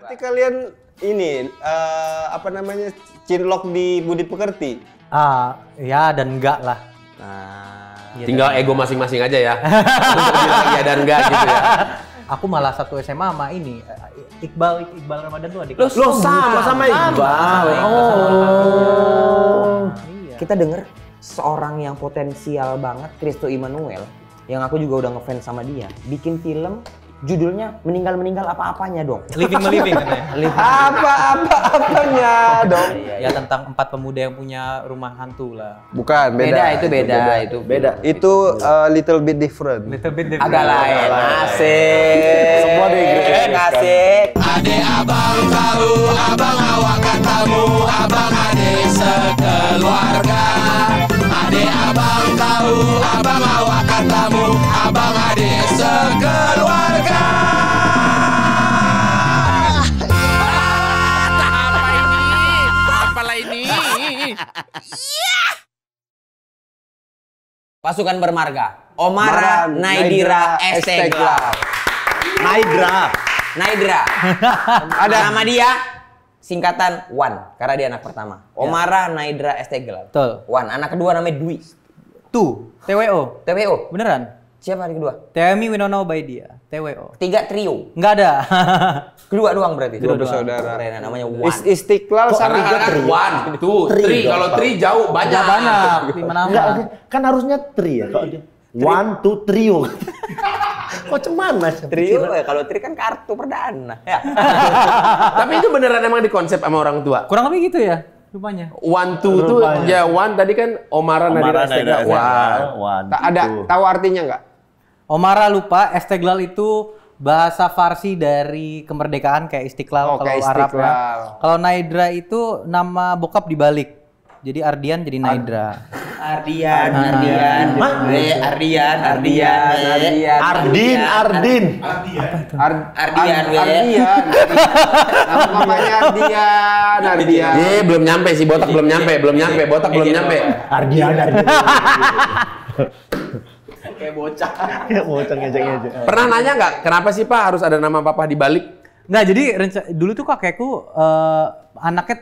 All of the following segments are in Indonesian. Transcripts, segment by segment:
Berarti kalian ini apa namanya cinlok di Budi Pekerti? Ya dan enggak lah. Nah, tinggal ego masing-masing aja ya. Untuk bilang iya dan enggak gitu ya. Aku malah satu SMA sama ini Iqbal Ramadan tuh adik. Lo sama Iqbal. Iya. Kita denger seorang yang potensial banget, Christo Immanuel, yang aku juga udah ngefans sama dia, bikin film judulnya meninggal apa-apanya dong. Living katanya. apa-apanya dong. Ya tentang 4 pemuda yang punya rumah hantu lah. Bukan, Beda. Itu little bit different. Little bit different. Agak lain. Asik. Semua di Inggris. Asik. Ade abang tahu, abang awak katamu, abang ade sekeluarga. Ade abang tahu, abang awak katamu, abang ade sekeluarga. Apalah ini? Pasukan bermarga. Omara Naidira Estegla. Naidra. Ada nama dia singkatan Wan karena dia anak pertama. Omara Naidra Estegla. Betul. Wan, anak kedua namanya Dwi. TWO. TWO. Beneran? Siapa anak kedua? Temi Winono Baidia. TWO. 3 trio. Enggak ada. Kedua doang berarti. Dua bersaudara. Keren, namanya Wan. Istiqlal sama One, two, three. Kalau three jauh banyak. Banyak. 5 nama. Enggak, kan harusnya tri ya. Kalau dia 1, 2, trio. Kok cemana? Trio ya, kalau trio kan kartu perdana. Ya. Tapi itu beneran emang dikonsep sama orang tua. Kurang lebih gitu ya rupanya. One, two tuh ya one tadi kan Omara Naidira Estegla. Tahu artinya nggak? Omara lupa, Esteglal itu bahasa Farsi dari kemerdekaan kayak Istiqlal kalau kayak Arab ya. Istiqlal. Kalau Naidra itu nama bokap dibalik. Jadi Ardian jadi Naidra. Ardian. Ardin. Ardian. Namanya Ardian. Belum nyampe sih, botak belum nyampe. Ardian. Kayak bocah. Ngejek-ngejek. Pernah nanya nggak, kenapa sih Pak harus ada nama Papa di balik? Nggak, jadi dulu tuh kakekku anaknya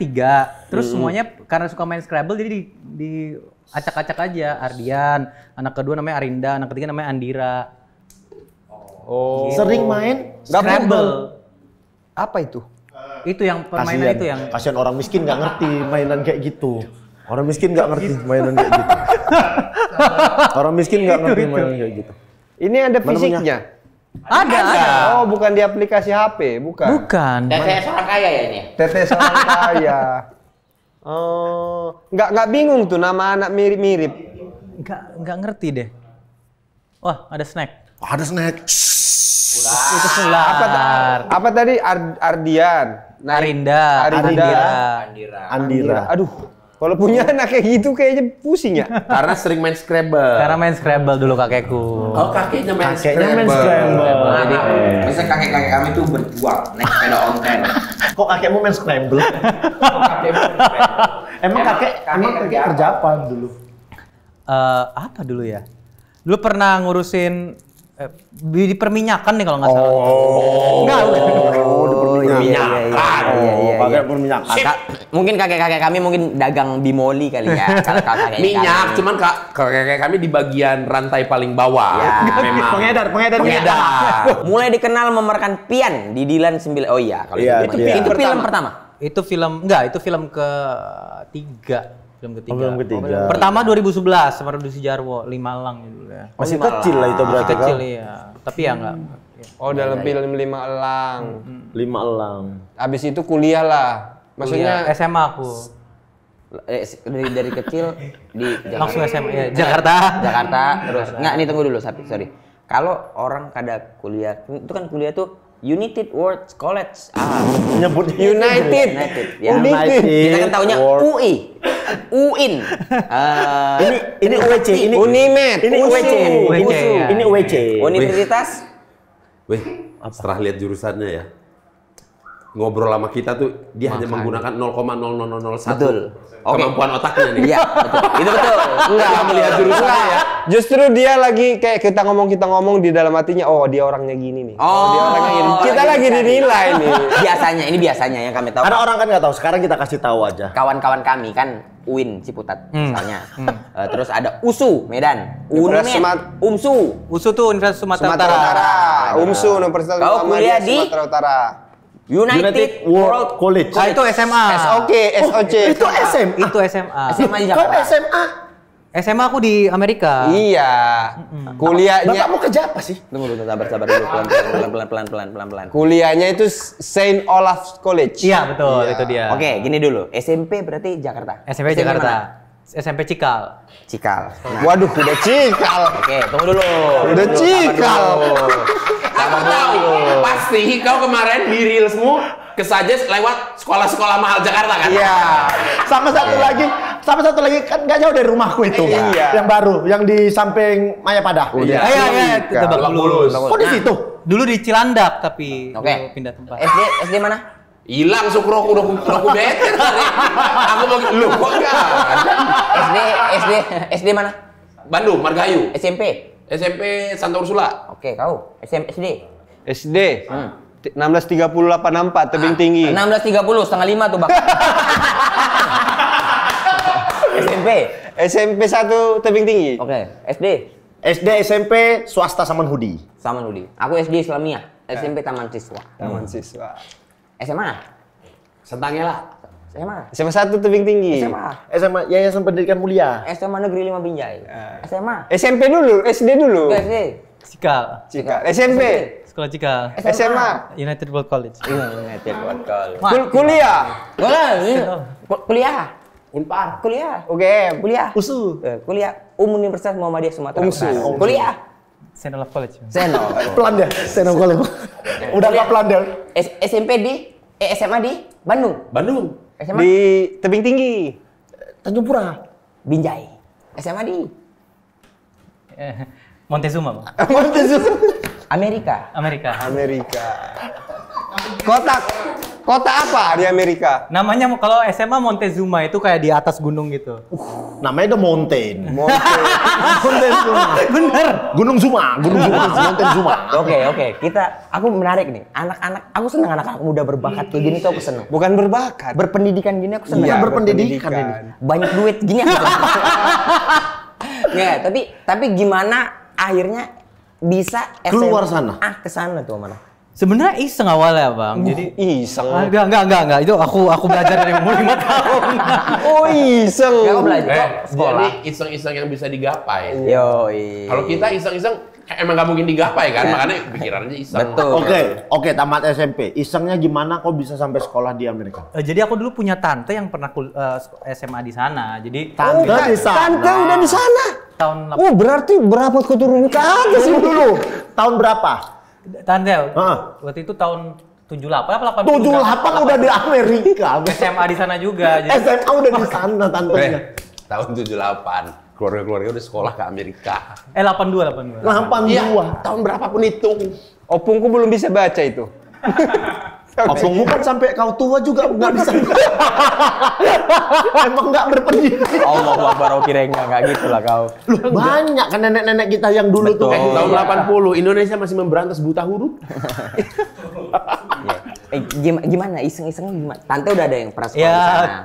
3, terus semuanya karena suka main Scrabble jadi di acak-acak aja. Ardian, anak kedua namanya Arinda, anak ketiga namanya Andira. Oh. Sering main Scrabble. Apa itu? Itu yang permainan itu yang kasihan orang miskin nggak ngerti mainan kayak gitu. Orang miskin nggak ngerti mainan kayak gitu. Orang miskin nggak ngerti mainan kayak gitu. Ini ada fisiknya. ada. Oh, bukan di aplikasi HP, bukan. TTS orang kaya ya ini. Tetes orang kaya. Oh, nggak bingung tuh nama anak mirip-mirip. Nggak ngerti deh. Wah, ada snack. Ada snack. Itu Sular. Apa tadi? Ardian. Arinda. Andira. Aduh, kalau punya anak kayak gitu kayaknya pusing ya. Karena sering main Scrabble. Karena main Scrabble dulu kakekku. Oh, kakeknya main Kakeknya main Scrabble. Scrabble. Jadi, misalnya kakek-kakek kami tuh berjuang naik sepeda ontel. Kok kakekmu main Scrabble? Emang kakek kerja apa dulu? Apa dulu ya? Dulu pernah ngurusin di perminyakan nih kalau nggak salah. Enggak, Perminyakan. Kakek perminyakan. Mungkin kakek-kakek kami mungkin dagang bimoli kali ya. Kakek-kakek Minyak, kami. cuman kakek kami di bagian rantai paling bawah. Ya. Memang. Pengedar. Mulai dikenal memerankan Pian di Dilan 9. Oh iya, kalau Iya, itu Pian. itu film pertama. Itu film ketiga. Film ketiga. ketiga. Pertama 2011 sama Rudi Sujarwo, Lima Elang dulu ya. Masih kecil lah itu berarti kan. Kecil iya. Tapi ya enggak. Oh, dalam film 5 Elang. 5 elang. Abis itu kuliah lah. Maksudnya SMA aku. Dari kecil di Langsung SMA ya, Jakarta. Terus enggak nih tunggu dulu sorry. Kalau orang kada kuliah itu kan kuliah tuh United World College. Nyebutnya United. Ya. United. Kita kan taunya UI. UIN. Ini UWC, ini Unimed. Ini UWC. UWC, ya. Ini UWC. Universitas Wih, setelah lihat jurusannya ya. ngobrol sama kita tuh dia hanya menggunakan 0,00001 Betul. Oke. kemampuan otaknya nih. Iya, betul. Itu betul. Enggak melihat jurusannya ya. Justru dia lagi kayak kita ngomong di dalam hatinya, oh dia orangnya gini nih. Oh, dia orangnya gini. Kita lagi dinilai nih. Biasanya yang kami tahu. Karena orang kan nggak tahu. Sekarang kita kasih tahu aja. Kawan-kawan kami kan UIN Ciputat misalnya. Terus ada USU Medan, UNMED, UMSU. USU tuh Universitas Sumatera Sumatera Utara. UMSU Universitas Kau kuliah di Sumatera Utara. United World College. Ah, itu SMA. SOK, SOC. Itu SMA. Itu SMA. SMA di Kau Jakarta. SMA. SMA aku di Amerika. Iya. Kuliahnya Bapakmu kerja apa sih? Tunggu dulu, sabar dulu, pelan-pelan. kuliahnya itu Saint Olaf's College. Iya, betul, itu dia. Oke, gini dulu. SMP berarti Jakarta. SMP Jakarta. mana? SMP Cikal. Cikal. Nah, Waduh, udah cikal. Oke, tunggu dulu. Udah cikal. Aku tahu, pasti kau kemarin di Reelsmu ke Suggest lewat sekolah-sekolah mahal Jakarta kan? Iya. Sama satu lagi kan nggak jauh dari rumahku itu. Iya. Yang baru, yang di samping Mayapada. Udah. Iya, tebak Bulus. dulu. Kok di situ? Dulu di Cilandak tapi Oke. dulu pindah tempat. SD mana? Hilang sukroku udah ku beter tadi. Aku mau lu kok enggak? SD mana? Bandung, Margahayu. SMP. SMP Santa Ursula. Oke, kau. SD. SD. 16.3084 tebing tinggi. 16.30 setengah 5 tuh, Bang. SMP 1 tebing tinggi. Oke, SD. SD, SMP, swasta Samanhudi. Sama Nudi. Aku SD Islamiyah, SMP Taman Siswa. Taman siswa. SMA. Sentangela. SMA. SMA 1 tebing tinggi. SMA. SMA, Yayasan Pendidikan Mulia. SMA Negeri 5 Binjai. SMA. SMP dulu, SD dulu. SD. Cikal. Cikal. SMP. Sekolah Cikal. SMA. United World College. United World College. Kuliah. Kuliah. Unpar. Kuliah. UGM. Kuliah. USU. Kuliah. Universitas Muhammadiyah Sumatera UMSU. Utara. Kuliah. St. Olaf College. Seno. Pelan dia, Senogol. Udah nggak pelan dia. SMP di SMA di Bandung. Bandung. SMA Di tebing tinggi. Tanjung Pura. Binjai. SMA di Montezuma, Bang. Amerika. Amerika. Amerika. Kota apa di Amerika? Namanya kalau SMA Montezuma itu kayak di atas gunung gitu. Namanya The Mountain. Mountain Zuma. Bener. Gunung Zuma, Mountain Zuma. Oke. Aku menarik nih. Aku seneng anak-anak muda berbakat kayak gini tuh aku seneng. Bukan berbakat. Berpendidikan gini aku seneng. Iya, berpendidikan ini. Banyak duit gini aku seneng. Nggak, tapi gimana akhirnya bisa Keluar sana. ke sana tuh mana? Sebenarnya iseng awalnya, Bang. Jadi Iseng. enggak. Itu aku belajar dari umur 5 tahun. Oh iseng. Nggak, aku belajar sekolah. Jadi iseng-iseng yang bisa digapai. Yoi. Kalau kita iseng-iseng emang nggak mungkin digapai kan, makanya pikirannya iseng. Betul. Oke, tamat SMP. Isengnya gimana kok bisa sampai sekolah di Amerika? Jadi aku dulu punya tante yang pernah SMA di sana. Jadi Tante di sana. Tante udah di sana. tahun Oh berarti berapa keturunan ke atas Tunggu dulu. Tahun berapa? tante Heeh. waktu itu tahun 78 apa 80? 78 udah di Amerika. SMA di sana juga. Jadi SMA udah di sana tantenya. Tahun 78, keluarga-keluarga udah sekolah ke Amerika. 82. 82. Tahun berapapun itu. Opungku belum bisa baca itu. Opungmu kan sampai kau tua juga nggak bisa. Emang nggak berpendidikan. Allah Akbar, kira nggak gitu lah kau. Loh, banyak kan nenek-nenek kita yang dulu tuh. Tahun 80, Indonesia masih memberantas buta huruf. Gimana iseng-isengnya gimana? Tante udah ada yang pernah sekolah Ya. di sana.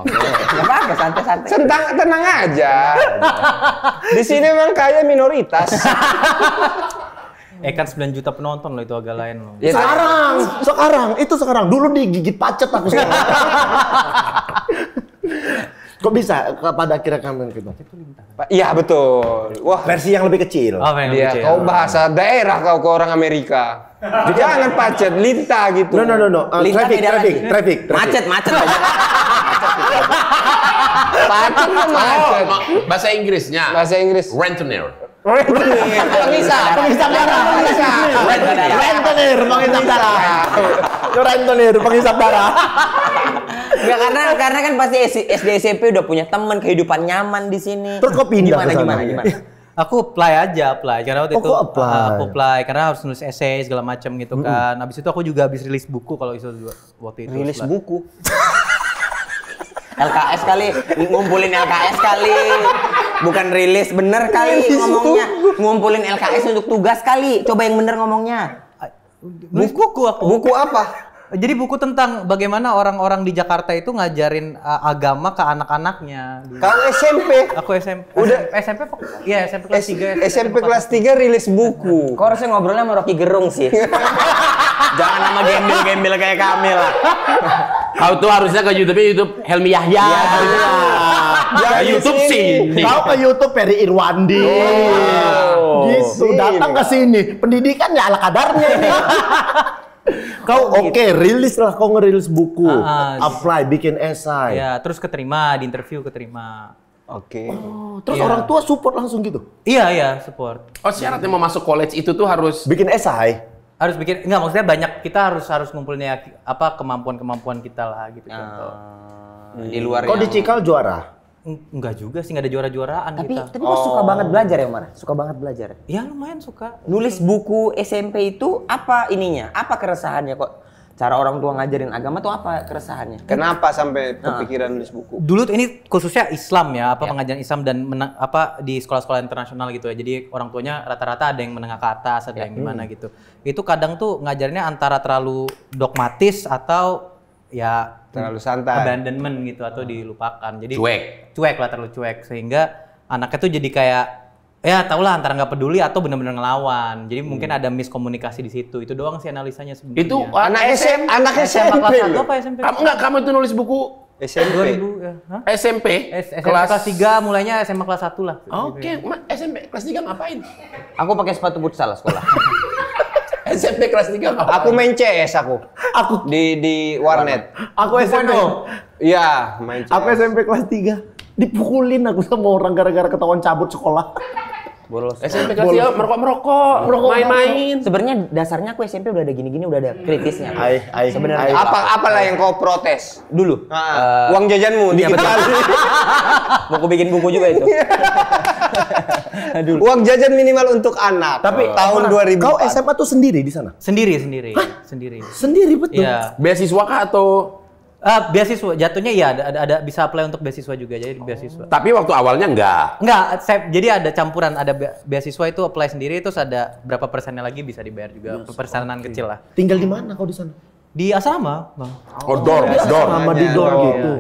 Oke. Nggak apa-apa, santai-santai. Tenang aja. Di sini memang kaya minoritas. kan 9 juta penonton loh, itu agak lain loh. Ya, Sekarang. Dulu digigit pacet aku sekarang. Kok bisa pada akhirnya kamu gitu? Iya betul. Wah, Versi yang lebih kecil. Oh, yang dia lucu ya. kau bahasa daerah kau ke orang Amerika. Jangan pacet, lintah gitu. No. Traffic. Macet aja. Pacet kan macet. Bahasa Inggrisnya. Bahasa Inggris. Rentenir. Pengisap darah. Rentenir, pengisap darah. Enggak, karena kan pasti SD SMP udah punya teman, kehidupan nyaman di sini. Terus kok pindah ke sana? Gimana? Aku apply karena waktu Oh, itu kok apply? aku apply karena harus nulis essay segala macam gitu kan. Habis itu aku juga habis rilis buku kalau itu waktu itu. Rilis buku. LKS kali, ngumpulin LKS kali. Bukan rilis bener kali ngomongnya. Ngumpulin LKS untuk tugas kali. Coba yang bener ngomongnya. Nulis buku aku. Buku apa? Jadi buku tentang bagaimana orang-orang di Jakarta itu ngajarin agama ke anak-anaknya. Kau SMP. Aku SMP. Udah. SMP iya SMP kelas 3. SMP kelas 3 rilis buku. Kok harusnya ngobrolnya sama Rocky Gerung sih? Jangan sama gembel-gembel kayak kami lah. Kau tuh harusnya ke YouTube Helmi Yahya. Jangan Ke YouTube di sini. sih. Kau ke YouTube Peri Irwandi. Gitu, sini. datang ke sini. Pendidikannya ala kadarnya ini. Kau oke, rilis lah, kau ngerilis buku. Apply, bikin esai. Ya, terus keterima, di interview keterima. Oke. Terus orang tua support langsung gitu? Iya, support. Oh, syaratnya mau masuk college itu tuh harus Bikin esai? Harus bikin, enggak maksudnya banyak, kita harus ngumpulnya apa kemampuan-kemampuan kita lah gitu contoh. Di luar Kau yang... di Cikal juara? Enggak juga sih, enggak ada juara-juaraan kita. Tapi kok suka banget belajar ya, Mar? Suka banget belajar. Ya lumayan suka. Nulis buku SMP itu apa ininya? Apa keresahannya kok? Cara orang tua ngajarin agama tuh apa keresahannya? Kenapa sampai kepikiran nulis buku? Dulu tuh ini khususnya Islam ya, pengajaran Islam dan apa di sekolah-sekolah internasional gitu ya. Jadi orang tuanya rata-rata ada yang menengah ke atas, ada yang gimana gitu. Itu kadang tuh ngajarnya antara terlalu dogmatis atau ya Terlalu santai. abandonment gitu atau dilupakan. Jadi cuek. lah, terlalu cuek sehingga anaknya tuh jadi kayak ya tau lah antara nggak peduli atau benar-benar ngelawan. Jadi mungkin ada miskomunikasi di situ. Itu doang sih analisanya sebenarnya. itu Anak SMP SMA kelas 1 loh. apa SMP? kamu itu nulis buku SMP. 2000 ya. Hah? SMP SMP kelas 3 mulainya SMA kelas 1 lah. Oke, SMP kelas 3 ngapain? Aku pakai sepatu futsal sekolah. SMP kelas 3 ngapain? Aku main CS aku di warnet. Aku SMP. Iya, main CS. Aku SMP kelas 3. Dipukulin aku sama orang gara-gara ketahuan cabut sekolah. Bolos. SMP kelas 3 merokok, main-main. Sebenarnya dasarnya aku SMP udah ada gini-gini, udah ada kritisnya. Sebenarnya Apalah yang kau protes? dulu. Uang jajanmu Iya dikit betul. kali. Mau aku bikin buku juga itu. Uang jajan minimal untuk anak. Tapi tahun 2000. Kau SMA tuh sendiri di sana? Sendiri. Sendiri betul. Iya. Beasiswa kah atau Beasiswa jatuhnya ya ada bisa apply untuk beasiswa juga jadi beasiswa. tapi waktu awalnya enggak. Enggak, jadi ada campuran, ada beasiswa itu apply sendiri terus ada berapa persennya lagi bisa dibayar juga, persenan kecil lah. Tinggal di mana kau di sana? Di asrama, Bang. Oh, dorm. Sama di dorm Oh, gitu.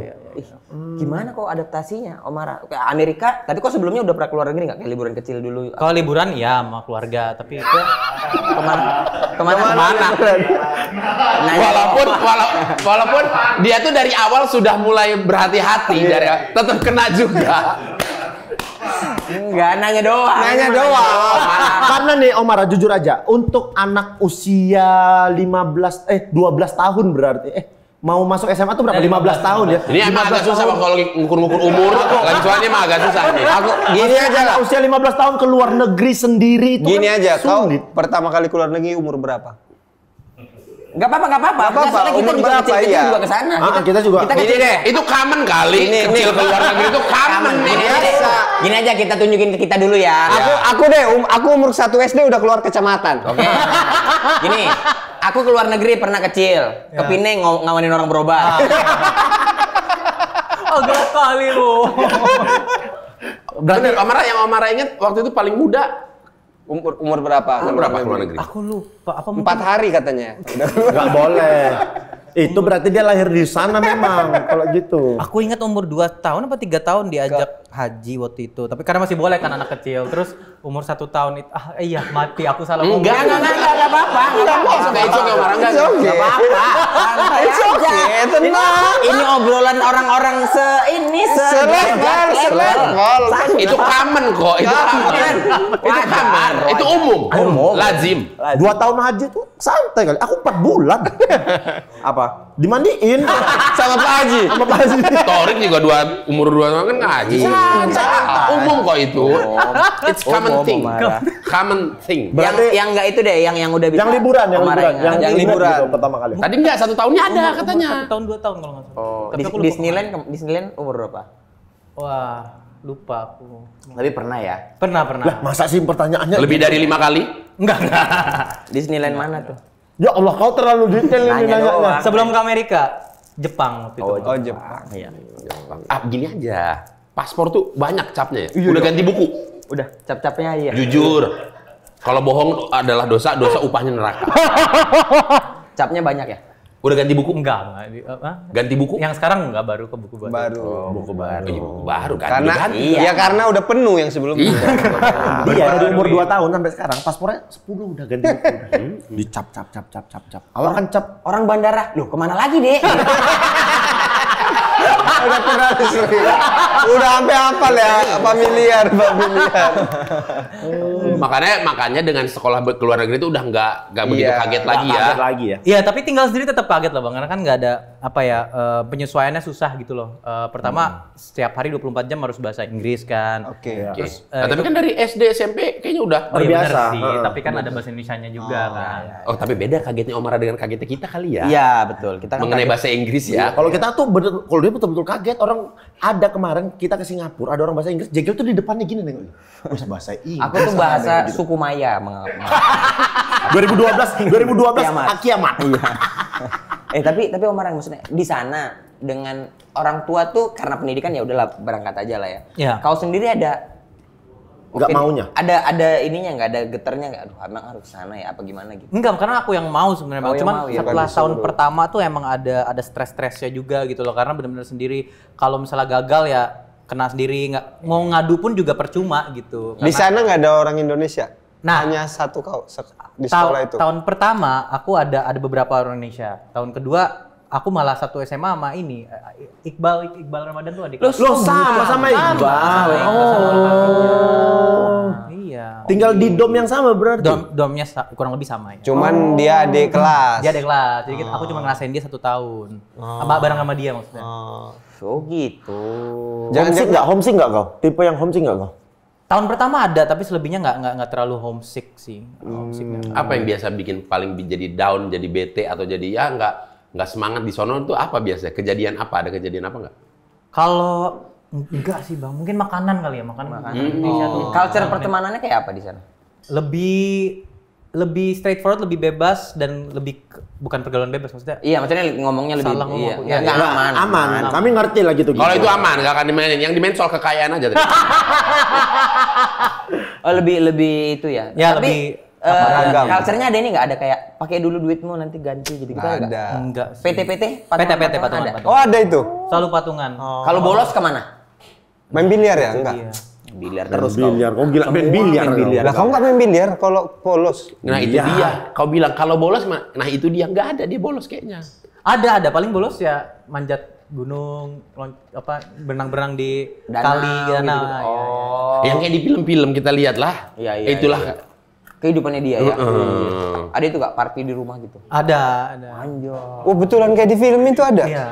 Gimana kok adaptasinya, Omara? Ke Amerika, tadi kok sebelumnya udah pernah keluar negeri nggak? Kayak liburan kecil dulu. Kalau liburan ya sama keluarga, tapi itu Kemana? Walaupun dia tuh dari awal sudah mulai berhati-hati tetap kena juga. Enggak, nanya doang. Karena nih Omar jujur aja, untuk anak usia 12 tahun berarti mau masuk SMA tuh berapa? 15 tahun ya. Ini emang agak susah Bang, kalau ngukur-ngukur umur. Lagi soalnya emang agak susah nih. Aku gini aja lah. Usia 15 tahun ke luar negeri sendiri itu Gini kan aja, kau sulit. pertama kali keluar negeri umur berapa? Nggak apa-apa. Nggak apa-apa, Soalnya kita umur juga berapa, kecil-kecil iya. juga ke sana. Kita juga. Kita Gini kecil deh. Itu common kali. Kecil ke luar negeri itu common nih. Biasa. Gini aja kita tunjukin ke kita dulu ya. Aku umur 1 SD udah keluar kecamatan. Oke. Gini, aku ke luar negeri pernah kecil. Ke Pineng ngawanin orang berobat. agak kali lu. Berarti Omara inget waktu itu paling muda. Umur berapa? Keluar negeri? Aku lupa apa 4 hari katanya. Nggak boleh. Itu berarti dia lahir di sana memang kalau gitu. Aku ingat umur 2 tahun apa 3 tahun diajak haji waktu itu. Tapi karena masih boleh kan anak kecil. Terus umur 1 tahun itu iya mati aku salah ngomong. Enggak apa-apa. Itu Omara enggak. Enggak apa-apa. It's okay, tenang. Ini obrolan orang-orang Selevel. Itu common kok. Itu common. Itu common. Itu umum. Lazim. 2 tahun haji tuh santai kali. Aku 4 bulan. Apa? Dimandiin. Sama Pak Haji. Sama Pak Haji. Torik juga umur 2 tahun kan ngaji. Umum kok itu. It's common thing. Common thing. Yang enggak itu deh, yang udah bisa. Yang liburan. Yang liburan. Gitu, pertama kali. Tadi enggak 1 tahunnya ada katanya. 1 tahun 2 tahun kalau nggak salah. Oh, Tapi aku lupa. Disneyland umur berapa? Wah, lupa aku. Tapi pernah ya? Pernah. Lah, masa sih pertanyaannya? Lebih dari 5 kali? Enggak. Disneyland mana tuh? Ya Allah, kau terlalu detail ini Nanya nanya. doang. Sebelum ke Amerika, Jepang waktu itu. Oh, Jepang. Iya. Gini aja. Paspor tuh banyak capnya ya. Udah ganti buku. Udah, cap-capnya iya. Jujur. Kalau bohong adalah dosa upahnya neraka. Capnya banyak ya? Udah ganti buku? Enggak. Ganti buku? Yang sekarang enggak, baru ke buku baru. Baru. Buku baru. Buku baru kan. Karena Udah ganti. ya karena udah penuh yang sebelumnya. Iya, dari umur 2 tahun sampai sekarang paspornya 10 udah ganti buku. Dicap. Awal kan cap. Orang bandara, loh kemana lagi dek? Udah terlalu sering. Udah sampai hafal ya, familiar. Makanya dengan sekolah ke luar negeri itu udah nggak begitu Iya. kaget lagi ya. Kaget lagi ya. Iya, tapi tinggal sendiri tetap kaget loh Bang, karena kan nggak ada penyesuaiannya susah gitu loh. Pertama setiap hari 24 jam harus bahasa Inggris kan. Oke. Terus Tapi kan dari SD SMP kayaknya udah. oh iya benar Terbiasa. sih, tapi kan ada bahasa Indonesianya juga kan. Oh tapi beda kagetnya Omar dengan kagetnya kita kali ya. Iya betul, kita kan Mengenai kaget. bahasa Inggris ya. Kalau kita tuh kalau dia betul-betul kaget, orang ada kemarin kita ke Singapura, ada orang bahasa Inggris, Jegel tuh di depannya gini nengok. Wih, bahasa Inggris. Aku tuh bahasa suku Maya. 2012 kiamat. Iya. Tapi Omar maksudnya di sana dengan orang tua tuh karena pendidikan ya udahlah berangkat aja lah ya. Iya. Kau sendiri ada Nggak maunya? Ada ininya nggak, ada geternya nggak? Aduh emang harus sana ya apa gimana gitu? Enggak, karena aku yang mau sebenarnya. Oh, yang Cuman mau, ya. setelah Bukan tahun disuruh. pertama tuh emang ada stres-stresnya juga gitu loh. Karena benar-benar sendiri kalau misalnya gagal ya kena sendiri, nggak mau ngadu pun juga percuma gitu. Di sana nggak ada orang Indonesia. Nah. Hanya satu kau di sekolah itu. Tahun pertama aku ada beberapa orang Indonesia. Tahun kedua aku malah satu SMA sama ini Iqbal Ramadan tuh adik. Lo sama Iqbal. Iya. Tinggal di dom yang sama berarti. Domnya kurang lebih sama ya. Cuman dia adik kelas. Dia ada kelas. Jadi aku cuma ngerasain dia 1 tahun. Bareng sama dia maksudnya. Oh gitu. Homesick nggak kau? Tipe yang homesick nggak kau? Tahun pertama ada, tapi selebihnya nggak terlalu homesick sih. Homesick. Apa yang biasa bikin paling jadi down, jadi bete atau jadi ya nggak semangat di sono itu apa biasanya? Kejadian apa? Ada kejadian apa nggak? Kalau enggak sih Bang, mungkin makanan kali ya, makanan Indonesia tuh. Culture pertemanannya kayak apa di sana? Lebih straightforward, lebih bebas dan bukan pergaulan bebas maksudnya. Iya, maksudnya ngomongnya lebih Salah ngomong aku. iya, Ya, nggak aman. Kami ngerti lah gitu. Kalau itu aman, nggak akan dimainin. Yang dimain soal kekayaan aja. Tadi. Oh, lebih itu ya. Ya, Tapi lebih beragam. culture-nya ada ini nggak, ada kayak pakai dulu duitmu nanti ganti gitu gitu Nggak nggak? ada. Enggak. PT patungan ada. patungan. Oh ada itu. Selalu patungan. Kalau bolos kemana? Main biliar ya? Enggak. Iya. Biliar terus kau. Biliar, kau gila main biliar. Lah kamu nggak main biliar kalau polos? Nah itu dia. Kau bilang kalau bolos, nah itu dia nggak ada dia bolos kayaknya. Ada paling bolos ya manjat gunung, berenang-berenang di Danau, kali danau. gitu-gitu. Ya, ya. Oh. Yang kayak di film-film kita lihat lah. Iya. Itulah. Iya. Kehidupannya dia ya. Ada itu nggak party di rumah gitu? Ada. Anjir. Oh betulan kayak di film itu ada? Iya.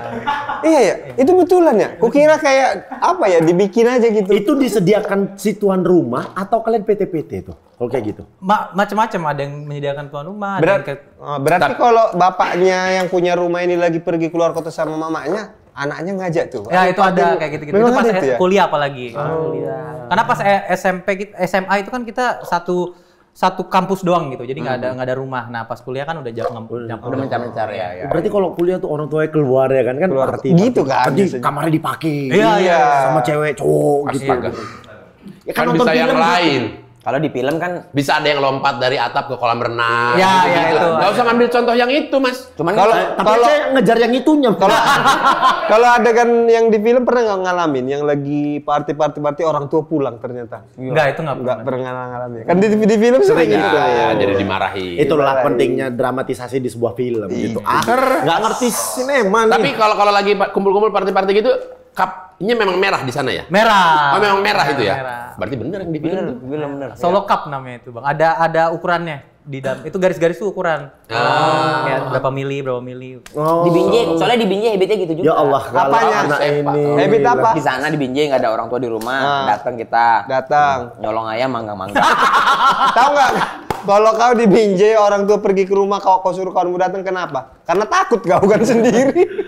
Iya ya? Itu betulan ya? Kukira kayak apa ya, dibikin aja gitu. Itu disediakan si tuan rumah atau kalian PT-PT itu? Kalau kayak gitu. Macam-macam, ada yang menyediakan tuan rumah, ada yang Berarti kalau bapaknya yang punya rumah ini lagi pergi keluar kota sama mamanya, anaknya ngajak tuh. ya itu ada kayak gitu-gitu. Itu Memang pas ada itu ya? kuliah apalagi. Kuliah. Karena pas SMA itu kan kita satu kampus doang gitu, jadi nggak ada rumah. Nah pas kuliah kan udah Udah mencar-mencar ya. Berarti kalau kuliah tuh orang tuanya keluar ya kan Keluar. party. Gitu kan Jadi biasanya. kamarnya dipakai. Iya. Sama cewek cowok gitu. Astaga. Ya Kan nonton bisa yang film lain. Kalau di film kan Bisa ada yang lompat dari atap ke kolam renang. Ya, gitu-gitu. ya, itu. Nggak usah ngambil contoh yang itu, Mas. cuman Tapi saya ngejar yang itunya. Kalau adegan yang di film pernah nggak ngalamin yang lagi party orang tua pulang ternyata? Enggak, itu nggak Nggak pernah. pernah ngalamin. Kan di film sering Ya, gitu. ya, jadi dimarahi. Itulah pentingnya dramatisasi di sebuah film gitu. Nggak ngerti sinema nih. Tapi kalau lagi kumpul-kumpul party-party gitu, cupnya memang merah di sana ya? Merah. Oh, memang merah itu ya? Merah. Berarti bener yang di film tuh. bener. Solo Cup namanya itu, Bang. Ada ukurannya di dalam. Itu garis-garis tuh ukuran. Kayak berapa mili. Di Binjai, soalnya di Binjai habitnya gitu juga. Ya Allah, kalau Apanya? anak ini. Habit apa? Di sana di Binjai nggak ada orang tua di rumah, datang kita. Datang. Nyolong ayam mangga-mangga. Tahu nggak? Kalau kau di Binjai orang tua pergi ke rumah kau suruh kamu datang, kenapa? Karena takut kau kan sendiri.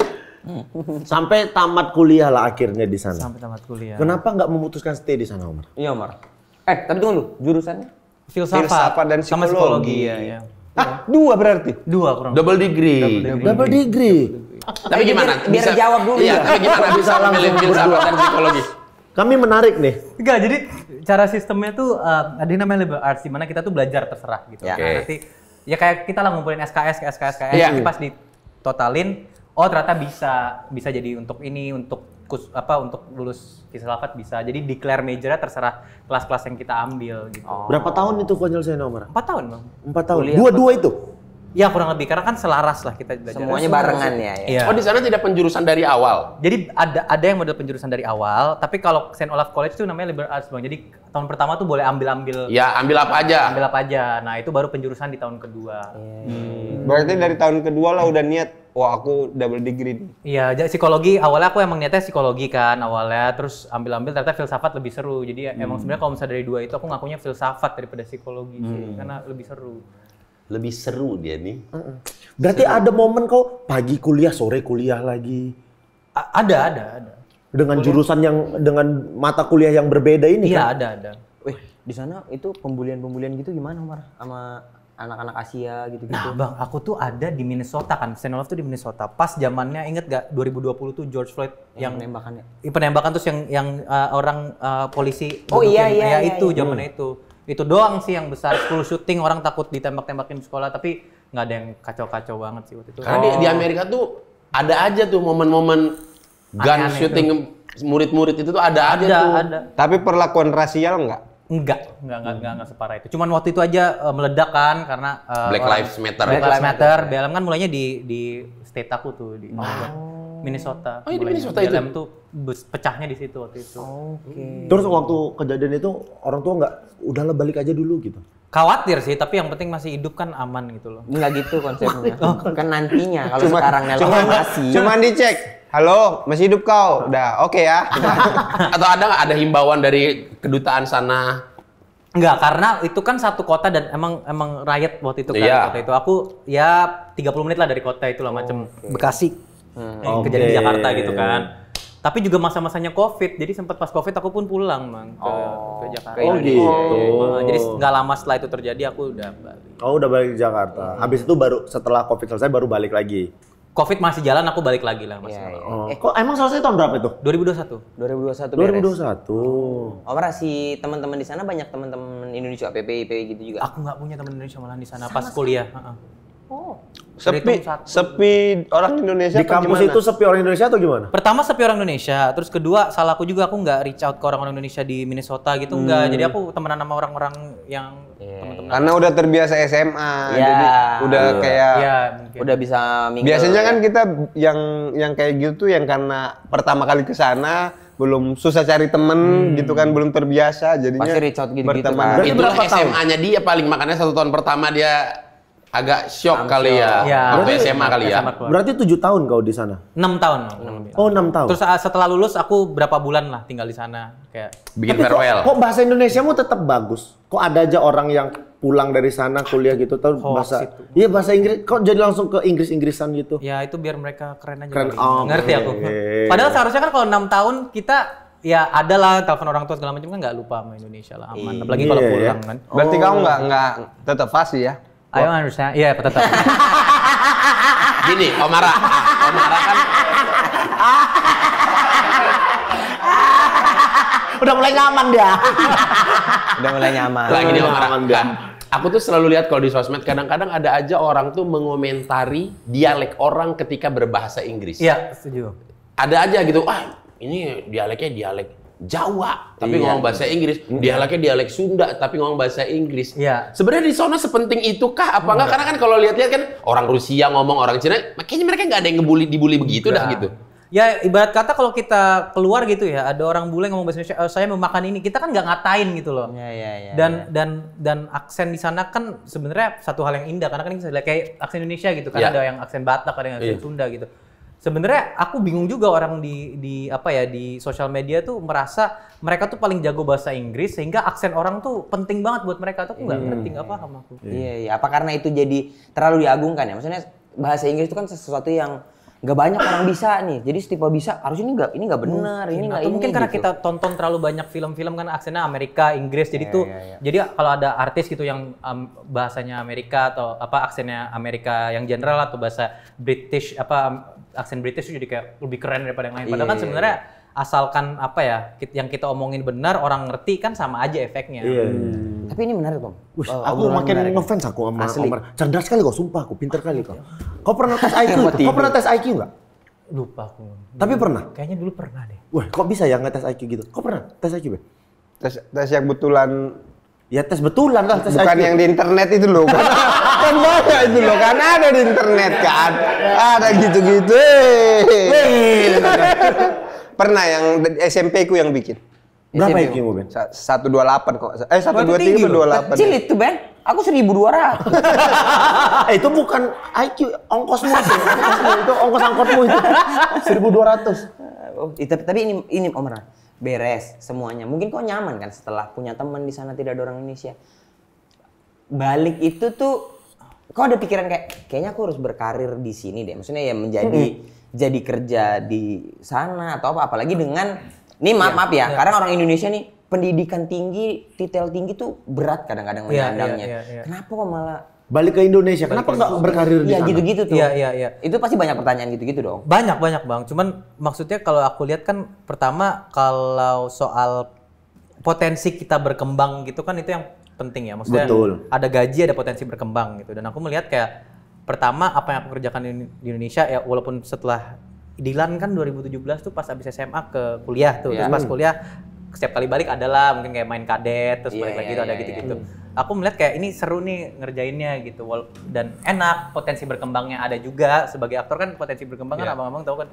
Sampai tamat kuliah lah akhirnya di sana. Sampai tamat kuliah. Kenapa nggak memutuskan stay di sana, Omar? Iya, Mar. Tapi tunggu dulu, jurusannya? Filsafat dan sama psikologi. ya. Ah, 2 berarti. 2 kurang. Double degree. Double degree. Tapi gimana? Biar jawab dulu Iya, ya. tapi gimana bisa memilih filsafat dan psikologi? Kami menarik nih. Enggak, jadi cara sistemnya tuh ada yang namanya liberal arts, di mana kita tuh belajar terserah gitu. Ya. Oke. Nanti ya kayak kita lah ngumpulin SKS, Iya. nanti pas ditotalin, oh ternyata bisa jadi untuk ini, untuk untuk lulus filsafat bisa. Jadi declare majornya terserah kelas-kelas yang kita ambil gitu. Berapa tahun itu kok nyelesain, Omar? 4 tahun, Bang. 4 tahun. Kuliah Dua-dua itu. Ya kurang lebih, karena kan selaras lah kita belajar. Semuanya barengan ya. Iya. Oh, di sana tidak penjurusan dari awal. Jadi ada yang model penjurusan dari awal, tapi kalau St. Olaf College itu namanya liberal arts, Bang. Jadi tahun pertama tuh boleh ambil Ya, ambil apa aja. apa aja. Nah, itu baru penjurusan di tahun kedua. Berarti dari tahun kedua lah udah niat, wah aku double degree nih. Iya, jadi psikologi awalnya aku emang niatnya psikologi kan awalnya, terus ambil ternyata filsafat lebih seru. Jadi emang sebenarnya kalau misalnya dari 2 itu aku ngakunya filsafat daripada psikologi sih, karena lebih seru. Lebih seru dia nih. Berarti ada momen kau pagi kuliah, sore kuliah lagi. Ada. Dengan jurusan yang dengan mata kuliah yang berbeda ini Iya, kan? ada. Wih, di sana itu pembulian-pembulian gitu gimana, Mar? Sama anak-anak Asia gitu-gitu. Nah, Bang, aku tuh ada di Minnesota kan. St. Olaf tuh di Minnesota. Pas zamannya inget gak 2020 tuh George Floyd yang penembakan terus yang orang polisi Oh, dudukin. iya, Itu zamannya itu. Itu doang sih yang besar, 10 syuting orang takut ditembak-tembakin di sekolah, tapi nggak ada yang kacau-kacau banget sih waktu itu. Karena di Amerika tuh ada aja tuh momen-momen gun Aneh-aneh shooting murid-murid itu tuh ada aja tuh. Ada. Tapi perlakuan rasial enggak? Enggak separah itu. Cuman waktu itu aja meledak kan karena Black Lives Matter. Black Lives Matter. BLM kan mulainya di state aku tuh di Minnesota. Oh, di Mulainya. Minnesota itu? BLM tuh pecahnya di situ waktu itu. Terus waktu kejadian itu orang tua nggak, udahlah balik aja dulu gitu. Khawatir sih, tapi yang penting masih hidup kan aman gitu loh. Enggak gitu konsepnya. Kan nantinya kalau sekarang nelpon masih. Cuman dicek. Halo, masih hidup kau? Udah, oke ya. Atau ada nggak ada himbauan dari kedutaan sana? Enggak, karena itu kan satu kota dan emang riot waktu itu kan. Iya. Kota itu aku ya 30 menit lah dari kota itu lah macam Bekasi. Kejadian di Jakarta gitu kan. Tapi juga masa-masanya Covid, jadi sempat pas Covid aku pun pulang, Bang, ke Jakarta. Oh gitu. Jadi nggak lama setelah itu terjadi aku udah balik. Oh udah balik ke Jakarta. Habis itu baru setelah Covid selesai baru balik lagi. Covid masih jalan, aku balik lagi lah Mas. Iya. Oh. Kok emang selesai tahun berapa itu? 2021. 2021 beres. 2021. Omar si teman-teman di sana banyak teman-teman Indonesia PPIP gitu juga. Aku nggak punya teman Indonesia malah di sana pas kuliah. Sepi orang Indonesia Di kampus itu sepi orang Indonesia atau gimana? Pertama sepi orang Indonesia, terus kedua salahku juga aku nggak reach out ke orang-orang Indonesia di Minnesota gitu enggak. Jadi aku temenan sama orang-orang yang teman-teman. karena udah terbiasa SMA, Iya. jadi udah kayak Iya, mungkin. Udah bisa mingle. biasanya kan kita yang kayak gitu tuh yang karena pertama kali ke sana belum susah cari temen gitu kan, belum terbiasa jadinya Pasti reach out gitu-gitu berteman. kan. Berarti Itulah berapa tahun? SMA-nya dia paling, makanya 1 tahun pertama dia agak shock kali ya. Iya. Waktu SMA kali ya. SMA keluar. Berarti 7 tahun kau di sana? 6 tahun. Oh 6 tahun. Terus setelah lulus aku berapa bulan lah tinggal di sana kayak Bikin Tapi farewell. kok bahasa Indonesiamu tetap bagus? Kok ada aja orang yang pulang dari sana kuliah gitu tahu bahasa itu. Iya bahasa Inggris kok jadi langsung ke Inggris-Inggrisan gitu. ya itu biar mereka keren aja. Keren. kali. Oh, Ngerti aku. oke. Padahal seharusnya kan kalau 6 tahun kita ya ada lah telepon orang tua segala macam kan nggak lupa sama Indonesia lah aman. Apalagi kalau Iya, pulang ya. kan. Berarti kamu nggak tetap fasih ya? I don't understand. Iya, tetap. Gini, Omara kan Udah mulai nyaman dia. Udah mulai nyaman. lagi nih Omara. Aman, dia. Kan, aku tuh selalu lihat kalau di sosmed kadang-kadang ada aja orang tuh mengomentari dialek orang ketika berbahasa Inggris. Iya, setuju. Ada aja gitu, ini dialeknya dialek Jawa, tapi ngomong bahasa Inggris. Dialeknya dialek Sunda, tapi ngomong bahasa Inggris. Iya. Sebenarnya di sana sepenting itu kah? Apa enggak? Karena kan kalau lihat-lihat kan orang Rusia ngomong, orang Cina, makanya mereka nggak ada yang dibully begitu dah gitu. Ya ibarat kata kalau kita keluar gitu ya, ada orang bule ngomong bahasa Indonesia, saya mau makan ini, kita kan nggak ngatain gitu loh. Iya. Dan aksen di sana kan sebenarnya satu hal yang indah karena kan kita lihat kayak aksen Indonesia gitu kan Iya. ada yang aksen Batak, ada yang aksen Sunda gitu. Sebenarnya aku bingung juga orang di sosial media tuh merasa mereka tuh paling jago bahasa Inggris sehingga aksen orang tuh penting banget buat mereka tuh aku nggak ngerti nggak paham aku. Iya. Apa karena itu jadi terlalu diagungkan ya? Maksudnya bahasa Inggris itu kan sesuatu yang nggak banyak orang bisa nih. Jadi setipe bisa harus ini nggak benar, ini nggak Atau ini. mungkin karena gitu. kita tonton terlalu banyak film-film kan aksennya Amerika, Inggris, jadi jadi kalau ada artis gitu yang bahasanya Amerika atau apa aksennya Amerika yang general atau bahasa British aksen British itu jadi kayak lebih keren daripada yang lain. Padahal kan sebenarnya asalkan apa ya yang kita omongin benar orang ngerti kan sama aja efeknya. Tapi ini menarik Om. Aku makin ngefans aku sama Omar. Cerdas kali kau, sumpah aku, pinter kali kau. Kau pernah tes IQ? Kau pernah tes IQ nggak? Lupa aku. Tapi pernah? Kayaknya dulu pernah deh. Wah, kok bisa ya ngetes IQ gitu? Kau pernah tes IQ, Be? Tes yang betulan. Ya tes betulan lah, tes Bukan IQ. yang di internet itu loh. Kan banyak itu loh, kan ada di internet kan. Ada gitu-gitu. Pernah yang SMP ku yang bikin. Berapa IQ mu, Ben? 128 kok. 123 28. Kecil itu Ben, aku 1.200. Itu bukan IQ, ongkosmu itu. Itu ongkos angkotmu itu. 1.200. Tapi ini Omar, beres semuanya. Mungkin kau nyaman kan setelah punya teman di sana tidak ada orang Indonesia. Balik itu tuh, kau ada pikiran kayaknya aku harus berkarir di sini deh. Maksudnya ya jadi kerja di sana atau apa. Apalagi dengan nih maaf ya, karena orang Indonesia nih pendidikan tinggi, titel tinggi tuh berat kadang-kadang menyandangnya. Kenapa kok malah Balik ke Indonesia, kenapa nggak berkarir di Iya sana? gitu-gitu tuh. Iya. Itu pasti banyak pertanyaan gitu-gitu dong. Banyak Bang. Cuman maksudnya kalau aku lihat kan pertama kalau soal potensi kita berkembang gitu kan itu yang penting ya. Maksudnya ada gaji, ada potensi berkembang gitu. Dan aku melihat kayak pertama apa yang aku kerjakan di Indonesia ya walaupun setelah Dilan kan 2017 tuh pas habis SMA ke kuliah tuh. Terus pas kuliah setiap kali balik adalah mungkin kayak main kadet terus balik lagi tuh ada gitu-gitu. Aku melihat kayak ini seru nih ngerjainnya gitu dan enak, potensi berkembangnya ada juga. Sebagai aktor kan potensi berkembang kan abang-abang tahu kan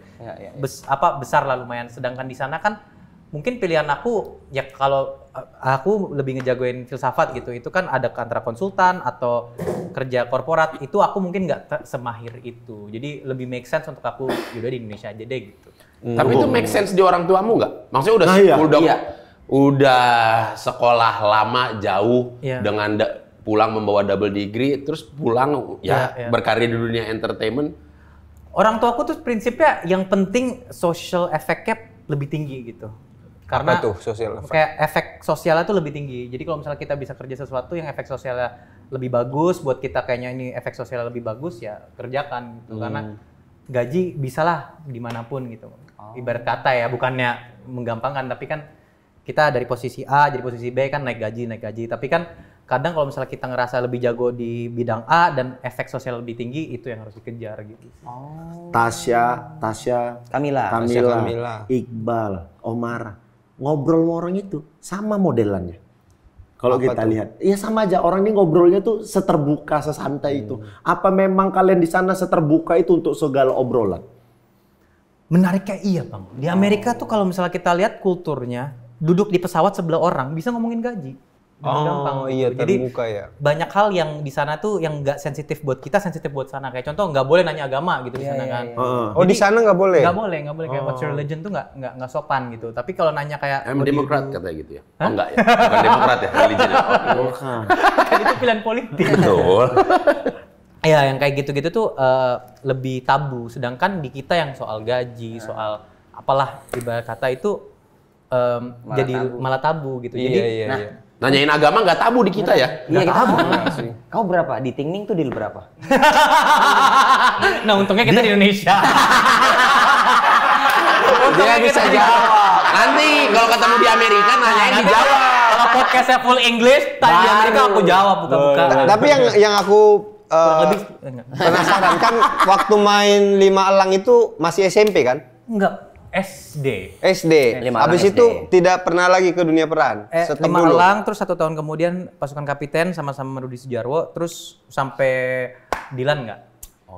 besar lah lumayan. Sedangkan di sana kan mungkin pilihan aku ya kalau aku lebih ngejagoin filsafat gitu. Itu kan ada antara konsultan atau kerja korporat itu aku mungkin nggak semahir itu. Jadi lebih make sense untuk aku yaudah di Indonesia aja deh gitu. Tapi itu make sense di orang tuamu nggak? Maksudnya udah sekolah lama jauh dengan pulang membawa double degree, terus pulang berkarir di dunia entertainment. Orang tuaku tuh prinsipnya yang penting social effect-nya lebih tinggi gitu. Karena apa tuh social effect? Kayak efek sosialnya tuh lebih tinggi. Jadi kalau misalnya kita bisa kerja sesuatu yang efek sosialnya lebih bagus buat kita kayaknya ini efek sosialnya lebih bagus ya kerjakan gitu. Karena gaji bisalah dimanapun gitu. Ibarat kata ya bukannya menggampangkan tapi kan kita dari posisi A jadi posisi B kan naik gaji. Tapi kan kadang kalau misalnya kita ngerasa lebih jago di bidang A dan efek sosial lebih tinggi itu yang harus dikejar gitu. Tasya, Kamila, Iqbal, Omar. Ngobrol sama orang itu sama modelannya. Kalau kita lihat, ya sama aja orang ini ngobrolnya tuh seterbuka, sesantai itu. Apa memang kalian di sana seterbuka itu untuk segala obrolan? Menariknya iya Bang. Di Amerika tuh kalau misalnya kita lihat kulturnya, duduk di pesawat sebelah orang bisa ngomongin gaji. Gampang. Iya, terbuka jadi, ya. banyak hal yang di sana tuh yang nggak sensitif buat kita, sensitif buat sana. Kayak contoh nggak boleh nanya agama gitu di sana kan. Oh di sana nggak boleh? Nggak boleh. Kayak what's your religion tuh nggak sopan gitu. Tapi kalau nanya kayak Demokrat katanya gitu ya? Oh enggak ya? Bukan Demokrat ya, religion ya? Bukan. kan itu pilihan politik. Betul. Ya yang kayak gitu-gitu tuh lebih tabu. Sedangkan di kita yang soal gaji, soal apalah ibarat kata itu malah tabu gitu. Jadi Nanyain agama nggak tabu di kita ya? Iya kita tabu. Kau berapa? Di Tingning tuh deal berapa? nah untungnya kita di Indonesia. Dia bisa jawab. Nanti kalau ketemu di Amerika nanyain dijawab. Kalau podcastnya full English, tanya di Amerika aku jawab buka-buka. Tapi yang aku lebih penasaran kan waktu main 5 elang itu masih SMP kan? enggak SD. Habis itu tidak pernah lagi ke dunia peran. 5 elang terus 1 tahun kemudian pasukan kapiten sama-sama Rudi Sudjarwo terus sampai Dilan enggak?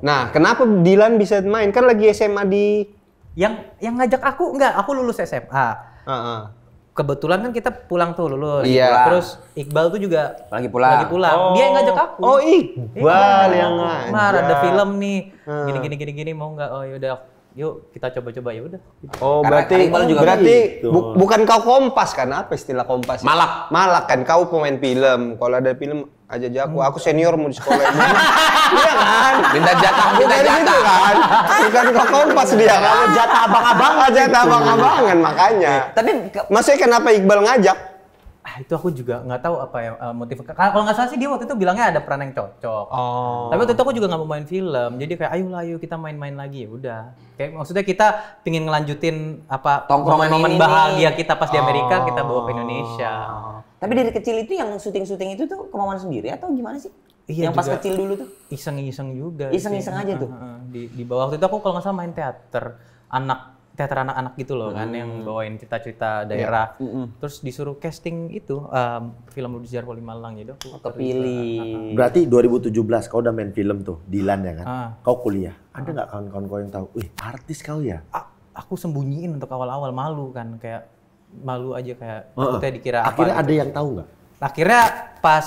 Nah, kenapa Dilan bisa main? Kan lagi SMA di yang ngajak aku enggak, aku lulus SMA. Kebetulan kan kita pulang tuh lulus. Iya. Terus Iqbal tuh juga lagi pulang. Dia yang ngajak aku. Oh, Iqbal yang ngajak. Mar, ada film nih. Gini gini mau enggak? Oh yaudah. Yuk kita coba-coba ya udah. Oh, berarti bukan kau Kompas kan? Apa istilah Kompas? Malak. Malak kan kau pemain film. Kalau ada film aja jago. Aku senior mau di sekolah ini. Iya kan? Minta jatah, minta Bukan gitu jatah. kan? Bukan kok kompas dia kan? Jatah abang-abangan. Jatah abang-abangan makanya. Tapi Maksudnya kenapa Iqbal ngajak? Itu aku juga nggak tahu apa ya motif. Kalau nggak salah sih dia waktu itu bilangnya ada peran yang cocok. Tapi waktu itu aku juga nggak mau main film. Jadi kayak ayo kita main-main lagi ya udah. Kayak maksudnya kita pingin ngelanjutin apa Tongkrongan momen ini bahagia nih. kita pas di Amerika kita bawa ke Indonesia. Tapi dari kecil itu yang syuting-syuting itu tuh kemauan sendiri atau gimana sih? Iya, yang pas juga kecil dulu tuh? Iseng-iseng juga. Iseng-iseng sih. aja tuh? Di bawah waktu itu aku kalau nggak salah main teater anak-anak gitu loh kan yang bawain cerita-cerita daerah. Terus disuruh casting itu film Rudi Jarwo Malang jadi aku Kepilih. Berarti 2017 kau udah main film tuh, Dilan ya kan? Kau kuliah. Ada nggak kawan-kawan kau yang tahu, wih artis kau ya? Aku sembunyiin untuk awal-awal malu kan kayak malu aja kayak takutnya dikira apa. Akhirnya gitu. ada yang tahu nggak? Akhirnya pas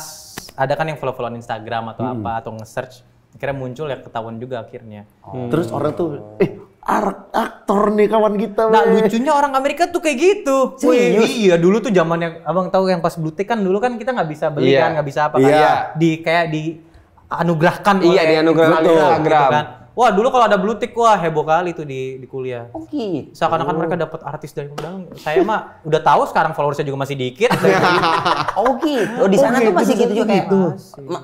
ada kan yang follow-followan Instagram atau apa atau nge-search akhirnya muncul ya ketahuan juga akhirnya. Terus orang tuh, aktor nih kawan kita. Nah weh. lucunya orang Amerika tuh kayak gitu. Wih, iya dulu tuh zaman yang abang tahu yang pas Blue Tick kan dulu kan kita nggak bisa beli kan nggak bisa apa kan di anugerahkan Iya, dianugerahkan Blue Tick Instagram. gitu kan. Wah dulu kalau ada Blue Tick wah heboh kali tuh di kuliah. Oh gitu. Seakan-akan mereka dapat artis dari padahal saya mah udah tahu sekarang followersnya juga masih dikit. Oh gitu. Oh di sana tuh masih gitu juga kayak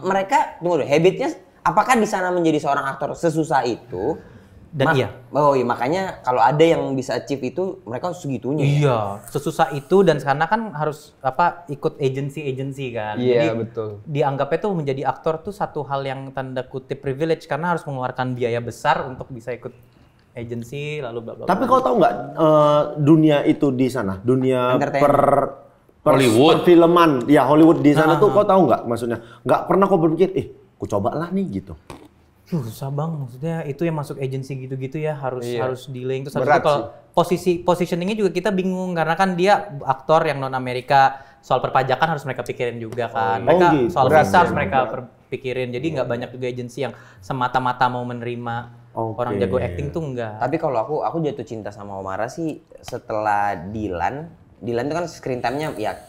mereka tunggu dulu, habitnya apakah di sana menjadi seorang aktor sesusah itu? Dan iya. Oh iya, makanya kalau ada yang bisa achieve itu mereka segitunya. Iya, sesusah itu dan karena kan harus ikut agency kan. Iya, Jadi betul. dianggapnya tuh menjadi aktor tuh satu hal yang tanda kutip privilege karena harus mengeluarkan biaya besar untuk bisa ikut agency lalu bla bla. Tapi kau tahu nggak dunia itu di sana, dunia Hollywood. perfilman, ya Hollywood di sana tuh kau tahu nggak maksudnya? Nggak pernah kau berpikir, ku cobalah nih gitu. Susah bang, maksudnya itu yang masuk agency gitu-gitu ya harus dealing terus habis Berat itu kalau positioningnya juga kita bingung karena kan dia aktor yang non Amerika soal perpajakan harus mereka pikirin juga kan mereka gitu. soal Berat visa harus ya. mereka pikirin jadi nggak banyak juga agency yang semata-mata mau menerima orang jago acting tuh enggak. Tapi kalau aku jatuh cinta sama Omara sih setelah Dilan itu kan screen time-nya ya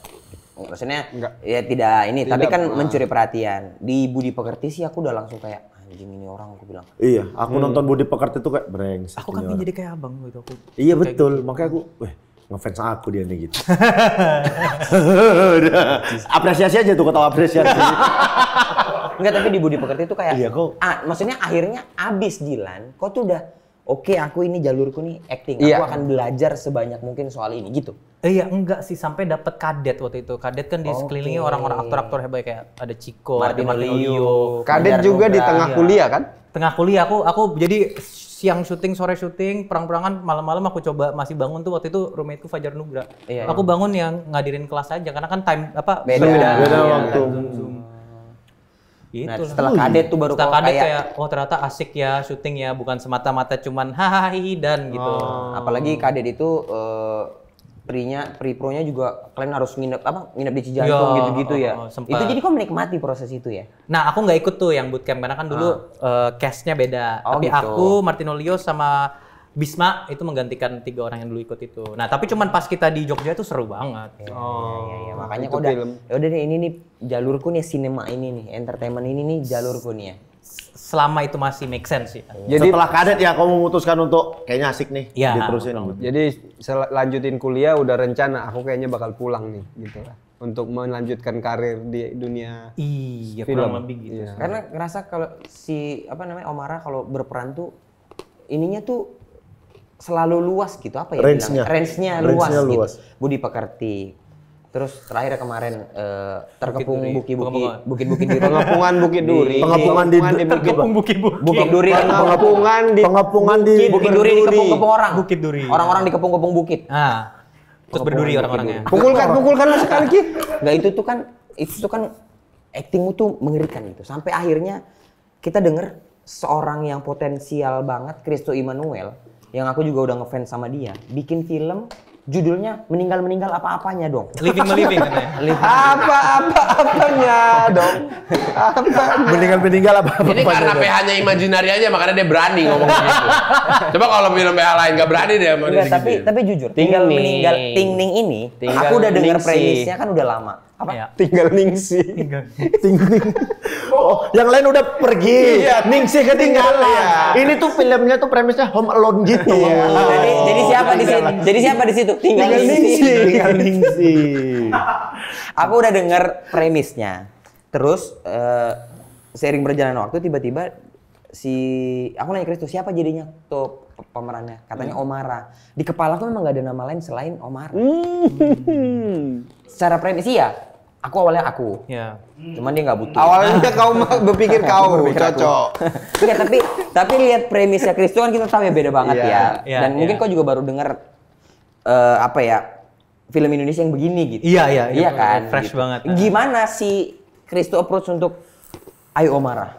maksudnya ya tidak ini tapi kan mencuri perhatian. Di Budi Pekerti sih aku udah langsung kayak anjing ini orang aku bilang. Iya, aku nonton Budi Pekerti tuh kayak brengsek. Aku kan pengen jadi kayak abang gitu aku. Iya betul, makanya aku, ngefans aku dia nih gitu. Apresiasi aja tuh, kau tahu apresiasi. Enggak, tapi di Budi Pekerti itu kayak Iya, kok. maksudnya akhirnya abis Dilan, kok tuh udah oke, aku ini jalurku nih acting. Iya. Aku akan belajar sebanyak mungkin soal ini gitu. Iya enggak sih sampai dapat kadet waktu itu. Kadet kan di sekelilingi orang-orang aktor-aktor hebat kayak ada Chico, ada Martinolio. Kadet juga di tengah kuliah kan? Tengah kuliah aku jadi siang syuting, sore syuting, perang-perangan, malam-malam aku coba masih bangun tuh waktu itu roommateku Fajar Nugra. Iya, aku bangun yang ngadirin kelas aja karena kan time Beda waktu. Nah, Itu setelah kadet tuh baru setelah kok kadet kayak kayak oh ternyata asik ya syuting ya bukan semata-mata cuman hahaha dan gitu. apalagi kadet itu pro-nya juga kalian harus nginep di Cijantung Iya, gitu-gitu ya. sempat. Itu jadi kok menikmati proses itu ya. Nah, aku nggak ikut tuh yang bootcamp karena kan dulu cast-nya beda. Oh, Tapi gitu. aku, Martinolio sama Bisma itu menggantikan 3 orang yang dulu ikut itu. Nah, tapi cuman pas kita di Jogja itu seru banget. Iya, makanya itu kok udah film. ya udah deh ini nih jalurku nih sinema ini nih, entertainment ini nih jalurku nih ya. Selama itu masih make sense sih. Jadi Setelah kadet ya kau memutuskan untuk kayaknya asik nih, Iya. diterusin. Jadi lanjutin kuliah udah rencana aku kayaknya bakal pulang nih gitu lah untuk melanjutkan karir di dunia Iya, film. kurang lebih gitu. Iya. Karena ngerasa kalau si Omara kalau berperan tuh ininya tuh selalu luas gitu apa ya Range-nya. bilang? Range-nya Range-nya luas luas. gitu. Budi Pekerti. Terus terakhir kemarin terkepung Duri. bukit-bukit di Pengepungan Bukit Duri. Pengepungan di Bukit Duri. Pengepungan di Pengepungan di Bukit Duri dikepung-kepung orang. Bukit Duri. Orang-orang dikepung-kepung bukit. Ah, terus berduri orang-orangnya. Pukulkan sekali Ki. Nggak itu tuh kan actingmu tuh mengerikan gitu. Sampai akhirnya kita denger seorang yang potensial banget, Christo Immanuel, yang aku juga udah ngefans sama dia, bikin film judulnya meninggal apa-apanya dong. Living meliving katanya. Apa-apanya dong. meninggal apa? Ini karena PH-nya imajinari aja makanya dia berani ngomong gitu. Coba kalau film PH lain nggak berani dia mau Enggak, gitu. tapi jujur, tinggal Ning. meninggal Ting Ning ini, Tinggal aku udah denger Ningsih. premisnya kan udah lama. Apa? Ya. Tinggal Ningsih. Oh, yang lain udah pergi. Iya. Ningsih ketinggalan. Iya. Ini tuh filmnya tuh premisnya Home Alone gitu. Jadi siapa di situ? Jadi siapa di situ? Tinggal Ningsih. Tinggal Ningsih. Aku udah denger premisnya. Terus seiring berjalan waktu tiba-tiba aku nanya Kristo siapa jadinya tuh pemerannya? Katanya Omara. Di kepala aku memang gak ada nama lain selain Omara. Secara premis iya. Awalnya aku. Ya. Cuman dia nggak butuh. Awalnya kau berpikir kau cocok. Iya, tapi lihat premisnya Kristo kan kita tahu ya beda banget ya. Dan mungkin kau juga baru dengar apa ya film Indonesia yang begini gitu. Iya kan. Fresh gitu. banget. Gimana si Kristo approach untuk Ayo Omara?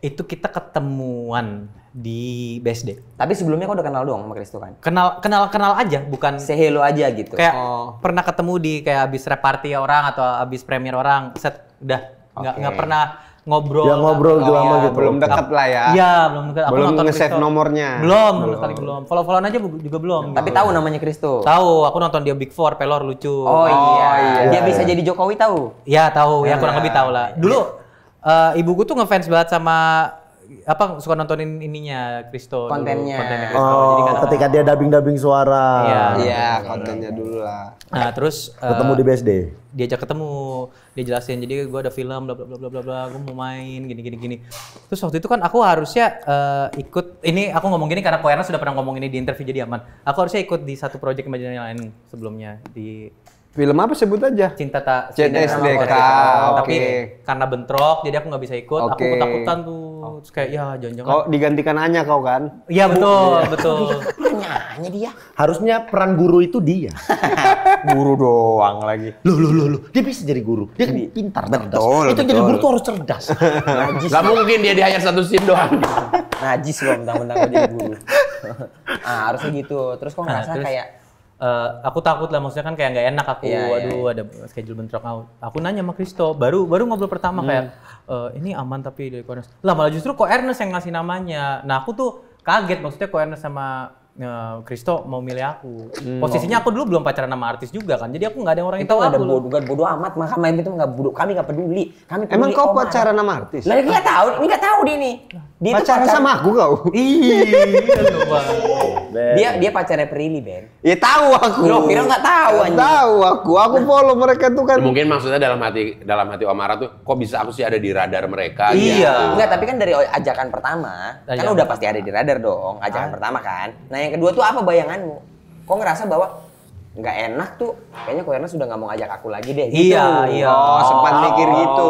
Itu kita ketemuan di BSD. Tapi sebelumnya kau udah kenal doang sama Kristo kan? Kenal aja, bukan Say hello aja gitu. kayak pernah ketemu di kayak abis rap party orang atau abis premier orang, set udah nggak pernah ngobrol. Ya ngobrol lama gitu. Belum dekat lah ya. Iya, belum dekat. Aku Belum nonton nge-save Kristo. nomornya. Belum, sama sekali belum. Follow-followan aja juga belum. Tapi tahu namanya Kristo. Tahu, aku nonton dia Big Four, Pelor lucu. Oh iya. Dia bisa jadi Jokowi tahu. Iya tahu, ya kurang lebih tahu lah. Dulu ibuku tuh ngefans banget sama suka nontonin ininya Kristo. Kontennya. Kristo. Oh, Jadi ketika dia dubbing suara. Iya, kontennya dulu lah. Nah, terus Ketemu di BSD. diajak ketemu, dia jelasin jadi gue ada film bla bla bla bla bla, gue mau main gini. Terus waktu itu kan aku harusnya ikut ini, aku ngomong gini karena Ko Ernest sudah pernah ngomong ini di interview jadi aman. Aku harusnya ikut di satu project Imaginary lain sebelumnya di Film apa sebut aja? Cinta Tak CTSDK. Tapi karena bentrok jadi aku nggak bisa ikut. Aku Oke. ketakutan tuh. Terus kayak ya jangan-jangan. Kau digantikan Anya kau kan? Iya betul. Nanya dia. Harusnya peran guru itu dia. Guru doang lagi. Loh. Dia bisa jadi guru. Dia kan pintar, cerdas. Itu jadi guru tuh harus cerdas. Gak mungkin dia hire satu scene doang. Najis loh mentang-mentang gue jadi guru. Harusnya gitu. Terus kok ngerasa terus, kayak aku takut lah, maksudnya kan kayak nggak enak aku. Ada schedule bentrok out. Aku nanya sama Kristo, baru ngobrol pertama kayak ini aman tapi dari Ko Ernest. Lah malah justru Ko Ernest yang ngasih namanya. Nah aku tuh kaget, maksudnya Ko Ernest sama Kristo mau milih aku. Posisinya aku dulu belum pacaran sama artis juga kan, jadi aku nggak ada orang yang itu tahu ada aku. bodoh amat, maka main itu nggak bodoh. Kami nggak peduli. Kami peduli Emang kau Omar. pacaran sama artis? Lah nggak tahu, ini nggak tahu dia nih. Dia tuh Pacaran sama aku kau? Iya, lupa. Dia pacarnya Prilly, Ben. Ya tahu aku. Lo kira nggak tahu anjing. Tahu aku follow mereka tuh kan. Mungkin maksudnya dalam hati Omara tuh, kok bisa aku sih ada di radar mereka? Iya. Enggak, tapi kan dari ajakan pertama, kan udah pasti ada di radar dong, ajakan pertama kan. Nah yang kedua tuh apa bayanganmu? Kok ngerasa bahwa nggak enak tuh, kayaknya Ko Ernest sudah nggak mau ngajak aku lagi deh. Gitu. Iya. Oh, sempat mikir gitu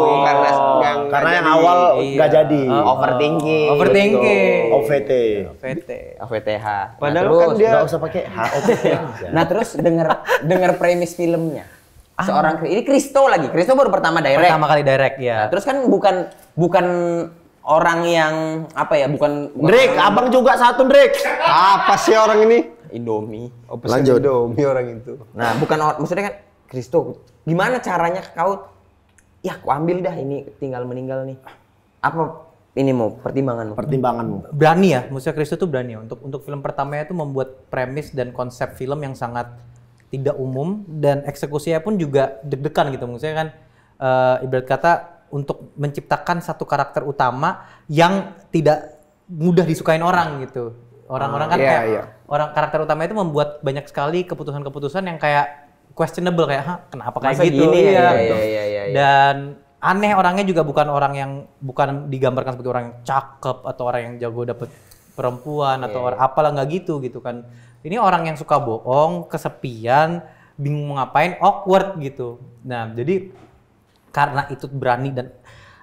Karena yang awal nggak jadi. Overthinking. OVT. OVTH. Padahal nah, kan terus, dia Nggak usah pakai HOVT aja. Nah terus denger premis filmnya. Seorang ini Kristo lagi. Kristo baru pertama direct. Pertama kali direct ya. Nah, terus kan bukan orang yang apa ya? Bukan Drake, abang juga satu Drake. apa sih orang ini? Indomie. Lanjut. Indomie orang itu. Nah, maksudnya kan Kristo, gimana caranya kau aku ambil dah ini tinggal meninggal nih. Apa ini mau pertimbanganmu? Pertimbanganmu. Berani ya, maksudnya Kristo tuh berani ya untuk film pertamanya itu membuat premis dan konsep film yang sangat tidak umum dan eksekusinya pun juga deg-degan gitu. Maksudnya kan ibarat kata untuk menciptakan satu karakter utama yang tidak mudah disukain orang gitu. Orang-orang kan orang karakter utama itu membuat banyak sekali keputusan-keputusan yang kayak questionable, kayak kenapa kayak Masa gitu gini ya? gitu. Iya. Dan aneh, orangnya juga bukan orang yang digambarkan sebagai orang yang cakep atau orang yang jago dapet perempuan atau orang apalah, nggak gitu kan. Ini orang yang suka bohong, kesepian, bingung mau ngapain, awkward gitu. Nah, jadi karena itu berani dan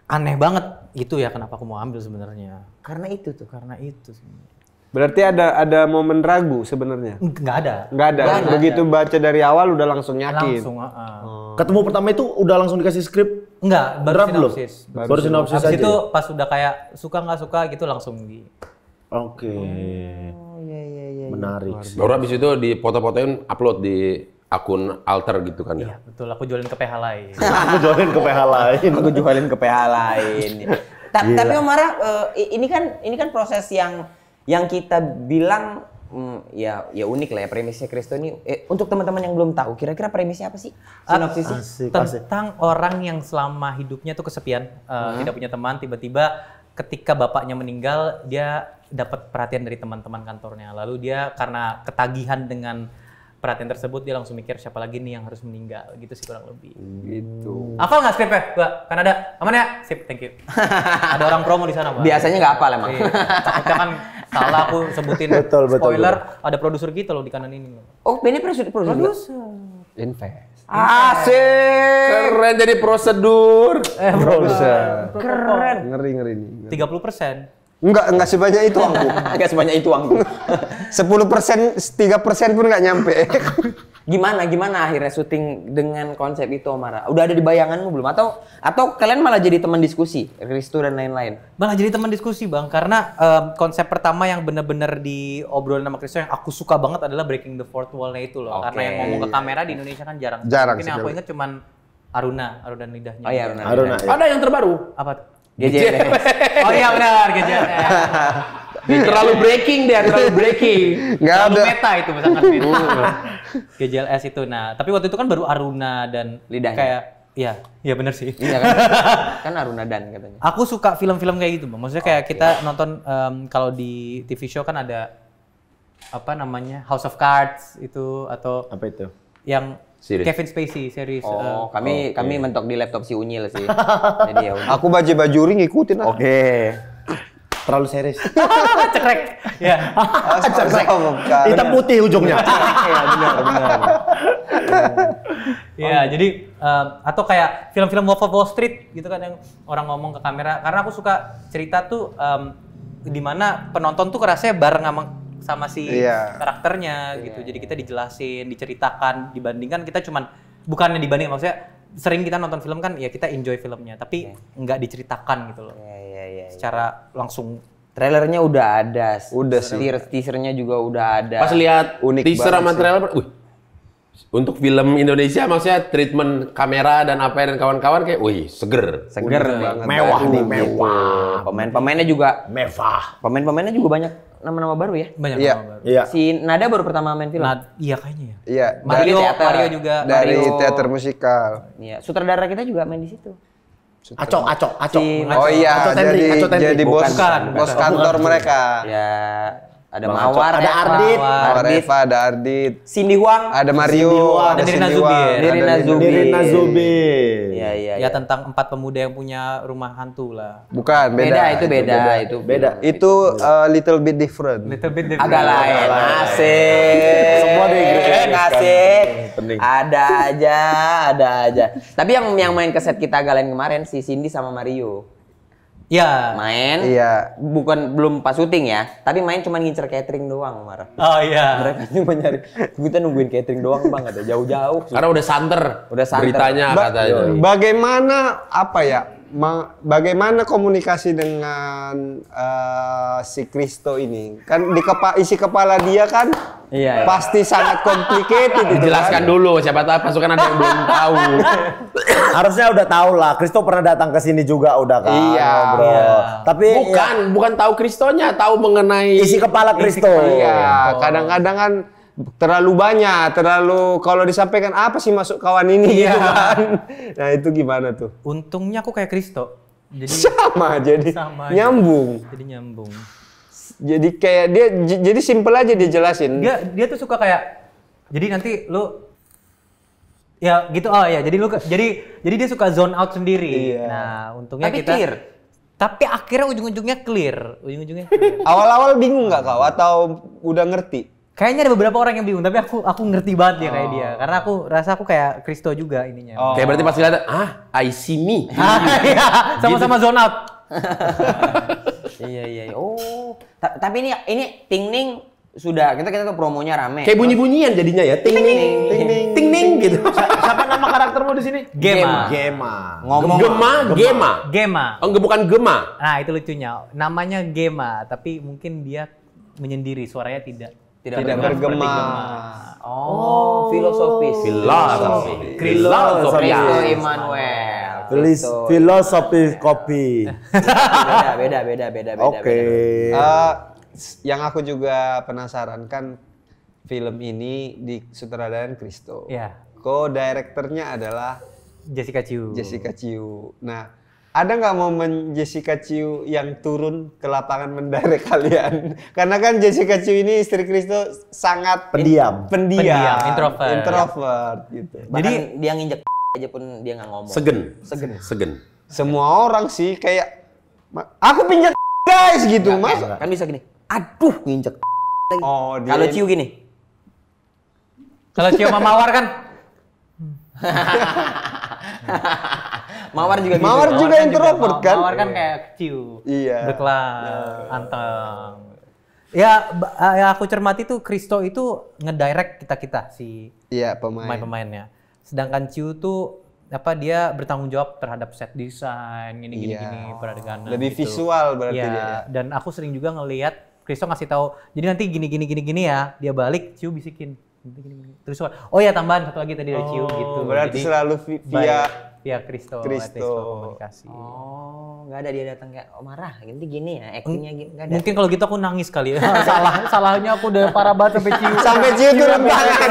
aneh banget itu ya kenapa aku mau ambil sebenarnya. Karena itu tuh. Karena itu sebenarnya. Berarti ada momen ragu sebenarnya? Nggak ada. Nggak ada. Begitu baca dari awal udah langsung yakin. Langsung. Ketemu pertama itu udah langsung dikasih skrip? Enggak, baru Draft belum? sinopsis. Baru sinopsis Habis aja? itu pas udah kayak suka nggak suka gitu langsung di. Oke. Menarik. Baru habis itu di foto-fotoin upload di akun alter gitu kan ya? Iya betul, aku jualin ke PH lain. Aku jualin ke PH lain. Aku jualin ke PH lain. Tapi Omara, ini kan proses yang kita bilang ya unik lah ya premisnya Kristo ini. Untuk teman-teman yang belum tahu, kira-kira premisnya apa sih? Sinopsisnya? Tentang orang yang selama hidupnya tuh kesepian, tidak punya teman, tiba-tiba ketika bapaknya meninggal, dia dapat perhatian dari teman-teman kantornya. Lalu dia karena ketagihan dengan perhatian tersebut, dia langsung mikir siapa lagi nih yang harus meninggal, gitu sih kurang lebih. Gitu. Hafal nggak skripnya? Gak, kan ada. Aman ya? Sip, thank you. Ada orang promo di sana, Bang. Biasanya nggak hafal emang. Takutnya kan salah aku sebutin spoiler, ada produser kita loh di kanan ini. Oh, ini produser. Invest. Asik. Keren jadi prosedur. Produser. Keren. Ngeri nih. 30%. Enggak sebanyak itu angku. Agak sebanyak itu angku. 10%, 3% pun nggak nyampe. Gimana akhirnya syuting dengan konsep itu, Omar? Udah ada di bayanganmu belum? Atau kalian malah jadi teman diskusi, Kristo dan lain-lain? Malah jadi teman diskusi, Bang, karena konsep pertama yang benar-benar diobrolin sama Kristo yang aku suka banget adalah breaking the fourth wall-nya itu loh. Karena yang ngomong ke kamera di Indonesia kan jarang. Mungkin yang aku ingat cuman Aruna lidahnya. Oh iya, Aruna. Ada yang terbaru. Apa tuh? GJLS. Oh iya benar, GJLS. Terlalu breaking. Nggak Terlalu ada. meta itu misalkan gitu. GJLS itu. Nah, tapi waktu itu kan baru Aruna dan Lidahnya. kayak iya benar sih. Iya kan? Kan Aruna Dan katanya. Aku suka film-film kayak gitu, Bang. Maksudnya kayak kita nonton kalau di TV show kan ada apa namanya? House of Cards itu atau Apa itu? yang Series. Kevin Spacey series. Kami mentok di laptop si Unyil sih. Jadi ya udah. Aku bajuri ngikutin. Oke. Terlalu serius. Cekrek. Ya. Hitam putih ujungnya. Iya benar. Iya, jadi atau kayak film-film Wolf of Wall Street gitu kan yang orang ngomong ke kamera. Karena aku suka cerita tuh di mana penonton tuh kerasanya bareng sama si karakternya gitu. Jadi kita dijelasin, diceritakan, dibandingkan kita cuman bukannya dibanding maksudnya sering kita nonton film kan ya kita enjoy filmnya, tapi nggak diceritakan gitu loh. Iya. Secara langsung. Trailernya udah ada. Udah sih. Teasernya juga udah ada. Pas lihat Unik teaser banget sama sih. trailer, untuk film Indonesia maksudnya treatment kamera dan apa dan kawan-kawan kayak, seger banget. Mewah nih, mewah. Pemain-pemainnya juga Mewah. Pemain-pemainnya juga banyak nama-nama baru ya. Banyak Iya. nama baru. Iya. Si Nada baru pertama main film. Nah, iya kayaknya ya. Iya. Mario juga. Dari Mario. teater musikal. Iya, sutradara kita juga main di situ. Acok. Oh iya, Acok Tendri. jadi bos Bukan. kantor mereka. Ya, ada Bang Mawar, Acok. Ada Ardit. Reva, ada Ardit, Cindy Huang, ada Mario, ada ada Nirina Cindy Wang, Zubir. ada Nirina Zubir. Nirina Zubir. Iya. Ya tentang 4 pemuda yang punya rumah hantu lah. Bukan, Beda. Beda. Itu little bit different. Little bit different. Agak lain. Asik. Semua di Inggris. Asik. Penting. Ada aja. Tapi yang main ke set kita agak lain kemarin si Cindy sama Mario. Ya. Main. Iya. Belum pas syuting ya, tapi main cuma ngincer catering doang, Mar. Oh iya. Mereka cuma nyari. Kita nungguin catering doang, Bang, ada jauh-jauh. karena udah santer beritanya katanya. Bagaimana apa ya? Bagaimana komunikasi dengan si Kristo ini? Kan di isi kepala dia kan Iya. pasti sangat complicated itu Dijelaskan kan? dulu, siapa tahu pasukan ada yang belum tahu. Harusnya udah tahu lah. Kristo pernah datang ke sini juga udah kan. Iya. Ngobrol. Iya. Tapi Bukan tahu Kristonya, tahu mengenai isi kepala Kristo. Iya, kadang-kadang kan terlalu banyak, kalau disampaikan apa sih masuk kawan ini gitu kan. Nah, itu gimana tuh? Untungnya aku kayak Kristo. Jadi Sama jadi Sama aja. nyambung. Jadi nyambung. Jadi kayak dia jadi simple aja dia jelasin. Dia tuh suka kayak jadi nanti lu ya gitu jadi dia suka zone out sendiri. Iya. Nah, untungnya Tapi kita clear. Tapi akhirnya ujung-ujungnya clear. Awal-awal bingung nggak kau atau udah ngerti? Kayaknya ada beberapa orang yang bingung, tapi aku ngerti banget dia kayak dia. Karena aku rasa aku kayak Kristo juga ininya. Kayak berarti pas lihat, I see me. Iya, sama-sama zone out. Iya. Oh, tapi ini Ting Ning sudah kita tuh promonya rame. Kayak bunyi-bunyian jadinya ya, ting ning, ting ning gitu. Siapa nama karaktermu di sini? Gema. Gema. Oh, bukan Gema. Nah, itu lucunya. Namanya Gema, tapi mungkin dia menyendiri, suaranya tidak bergema. Oh, filosofis. Filosofi. Immanuel. Filosofi kopi. Beda. Oke. yang aku juga penasaran kan film ini disutradarain Christo. Iya. Co-directornya adalah Jessica Chiu. Jessica Chiu. Nah, ada nggak momen Jessica Chiu yang turun ke lapangan mendirect kalian? Karena kan Jessica Chiu ini istri Christo sangat Pendiam, introvert gitu. Jadi dia nginjek aja pun dia nggak ngomong. Segen. Semua orang sih kayak aku pinjak guys gitu, Mas. Kan bisa gini. Aduh, nginjek. Oh, Kalau Ciu gini. Kalau Ciu sama Mawar kan Mawar juga gitu. Mawar juga introvert kan? Mawar kan kayak Ciu. Iya. Berkelas, anteng. Ya, yang aku cermati tuh Christo itu ngedirect kita si Iya, pemain. pemain-pemainnya. Sedangkan Ciu tuh dia bertanggung jawab terhadap set design gini peradeganan. Lebih gitu. visual berarti Iya, dia. Ya. dan aku sering juga ngelihat Christo ngasih tahu, jadi nanti gini ya, dia balik Ciu bisikin. Gini. Terus oh ya tambahan satu lagi tadi dari Ciu gitu. Berarti Jadi, selalu via Christo komunikasi. Oh, nggak ada dia datang kayak marah, gini ya, actingnya gini, nggak ada. Mungkin kalau gitu aku nangis kali ya. Salahnya aku udah parah banget sampai Ciu. Sampai Ciu turun tangan.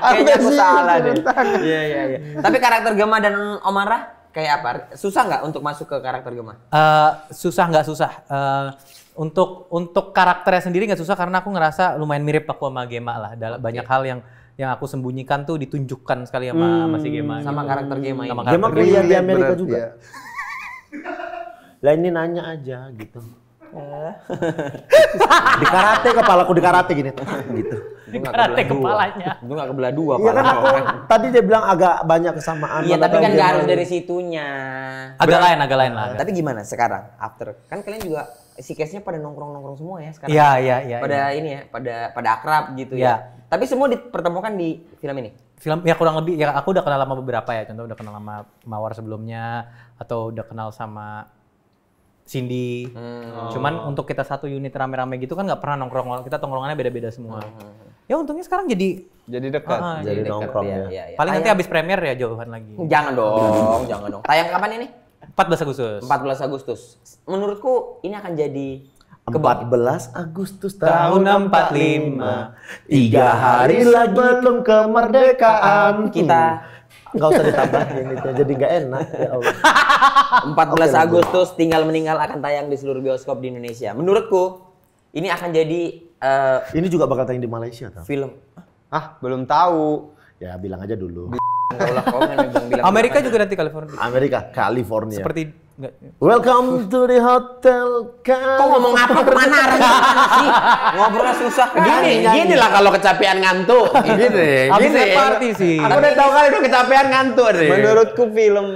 Kayaknya aku salah deh. Iya. Tapi karakter Gema dan Omara kayak apa? Susah nggak untuk masuk ke karakter Gema? Susah nggak susah. Untuk karakternya sendiri nggak susah karena aku ngerasa lumayan mirip aku sama Gema lah. Banyak hal yang aku sembunyikan tuh ditunjukkan sekali sama si Gema. Sama gitu. karakter Gema ini. Gema kuliah di Amerika berarti juga. ya. Lah ini nanya aja gitu. Di karate kepalaku di karate gini gitu. Karate kepalanya. Gue nggak kebelah dua. Iya kan aku tadi dia bilang agak banyak kesamaan. Iya, mana tapi tahu kan dia nggak harus mau- dari situnya. Agak lain lah. Tapi gimana sekarang after? Kan kalian juga si case-nya pada nongkrong semua ya sekarang. Iya. Pada ini ya, pada akrab gitu ya. Tapi semua dipertemukan di film ini. Film ya kurang lebih ya aku udah kenal sama beberapa ya. Contoh udah kenal sama Mawar sebelumnya atau udah kenal sama Cindy. Cuman untuk kita satu unit rame-rame gitu kan nggak pernah nongkrong. Kita tongkrongannya beda-beda semua. Ya untungnya sekarang jadi dekat. Jadi nongkrong ya. Iya. paling nanti habis premier ya jauhan lagi. Jangan dong. Tayang kapan ini? 14 Agustus. 14 Agustus. Menurutku ini akan jadi 14 Agustus Tahun tahun 45. 3 hari lagi belum kemerdekaan. Kita Nggak usah ditambahin itu, jadi nggak enak ya Allah. 14 Agustus tinggal meninggal akan tayang di seluruh bioskop di Indonesia. Menurutku ini akan jadi Ini juga bakal tayang di Malaysia tau? film. Belum tahu. Ya bilang aja dulu. Kaulah komen bilang. Amerika juga nanti California. California. Seperti enggak. Welcome to the hotel. Kok ngomong apa kemana arahnya sih? Ngobrolnya susah. Gini lah kalau kecapean ngantuk. Habis party sih. Aku udah tahu kali udah kecapean ngantuk deh. Menurutku film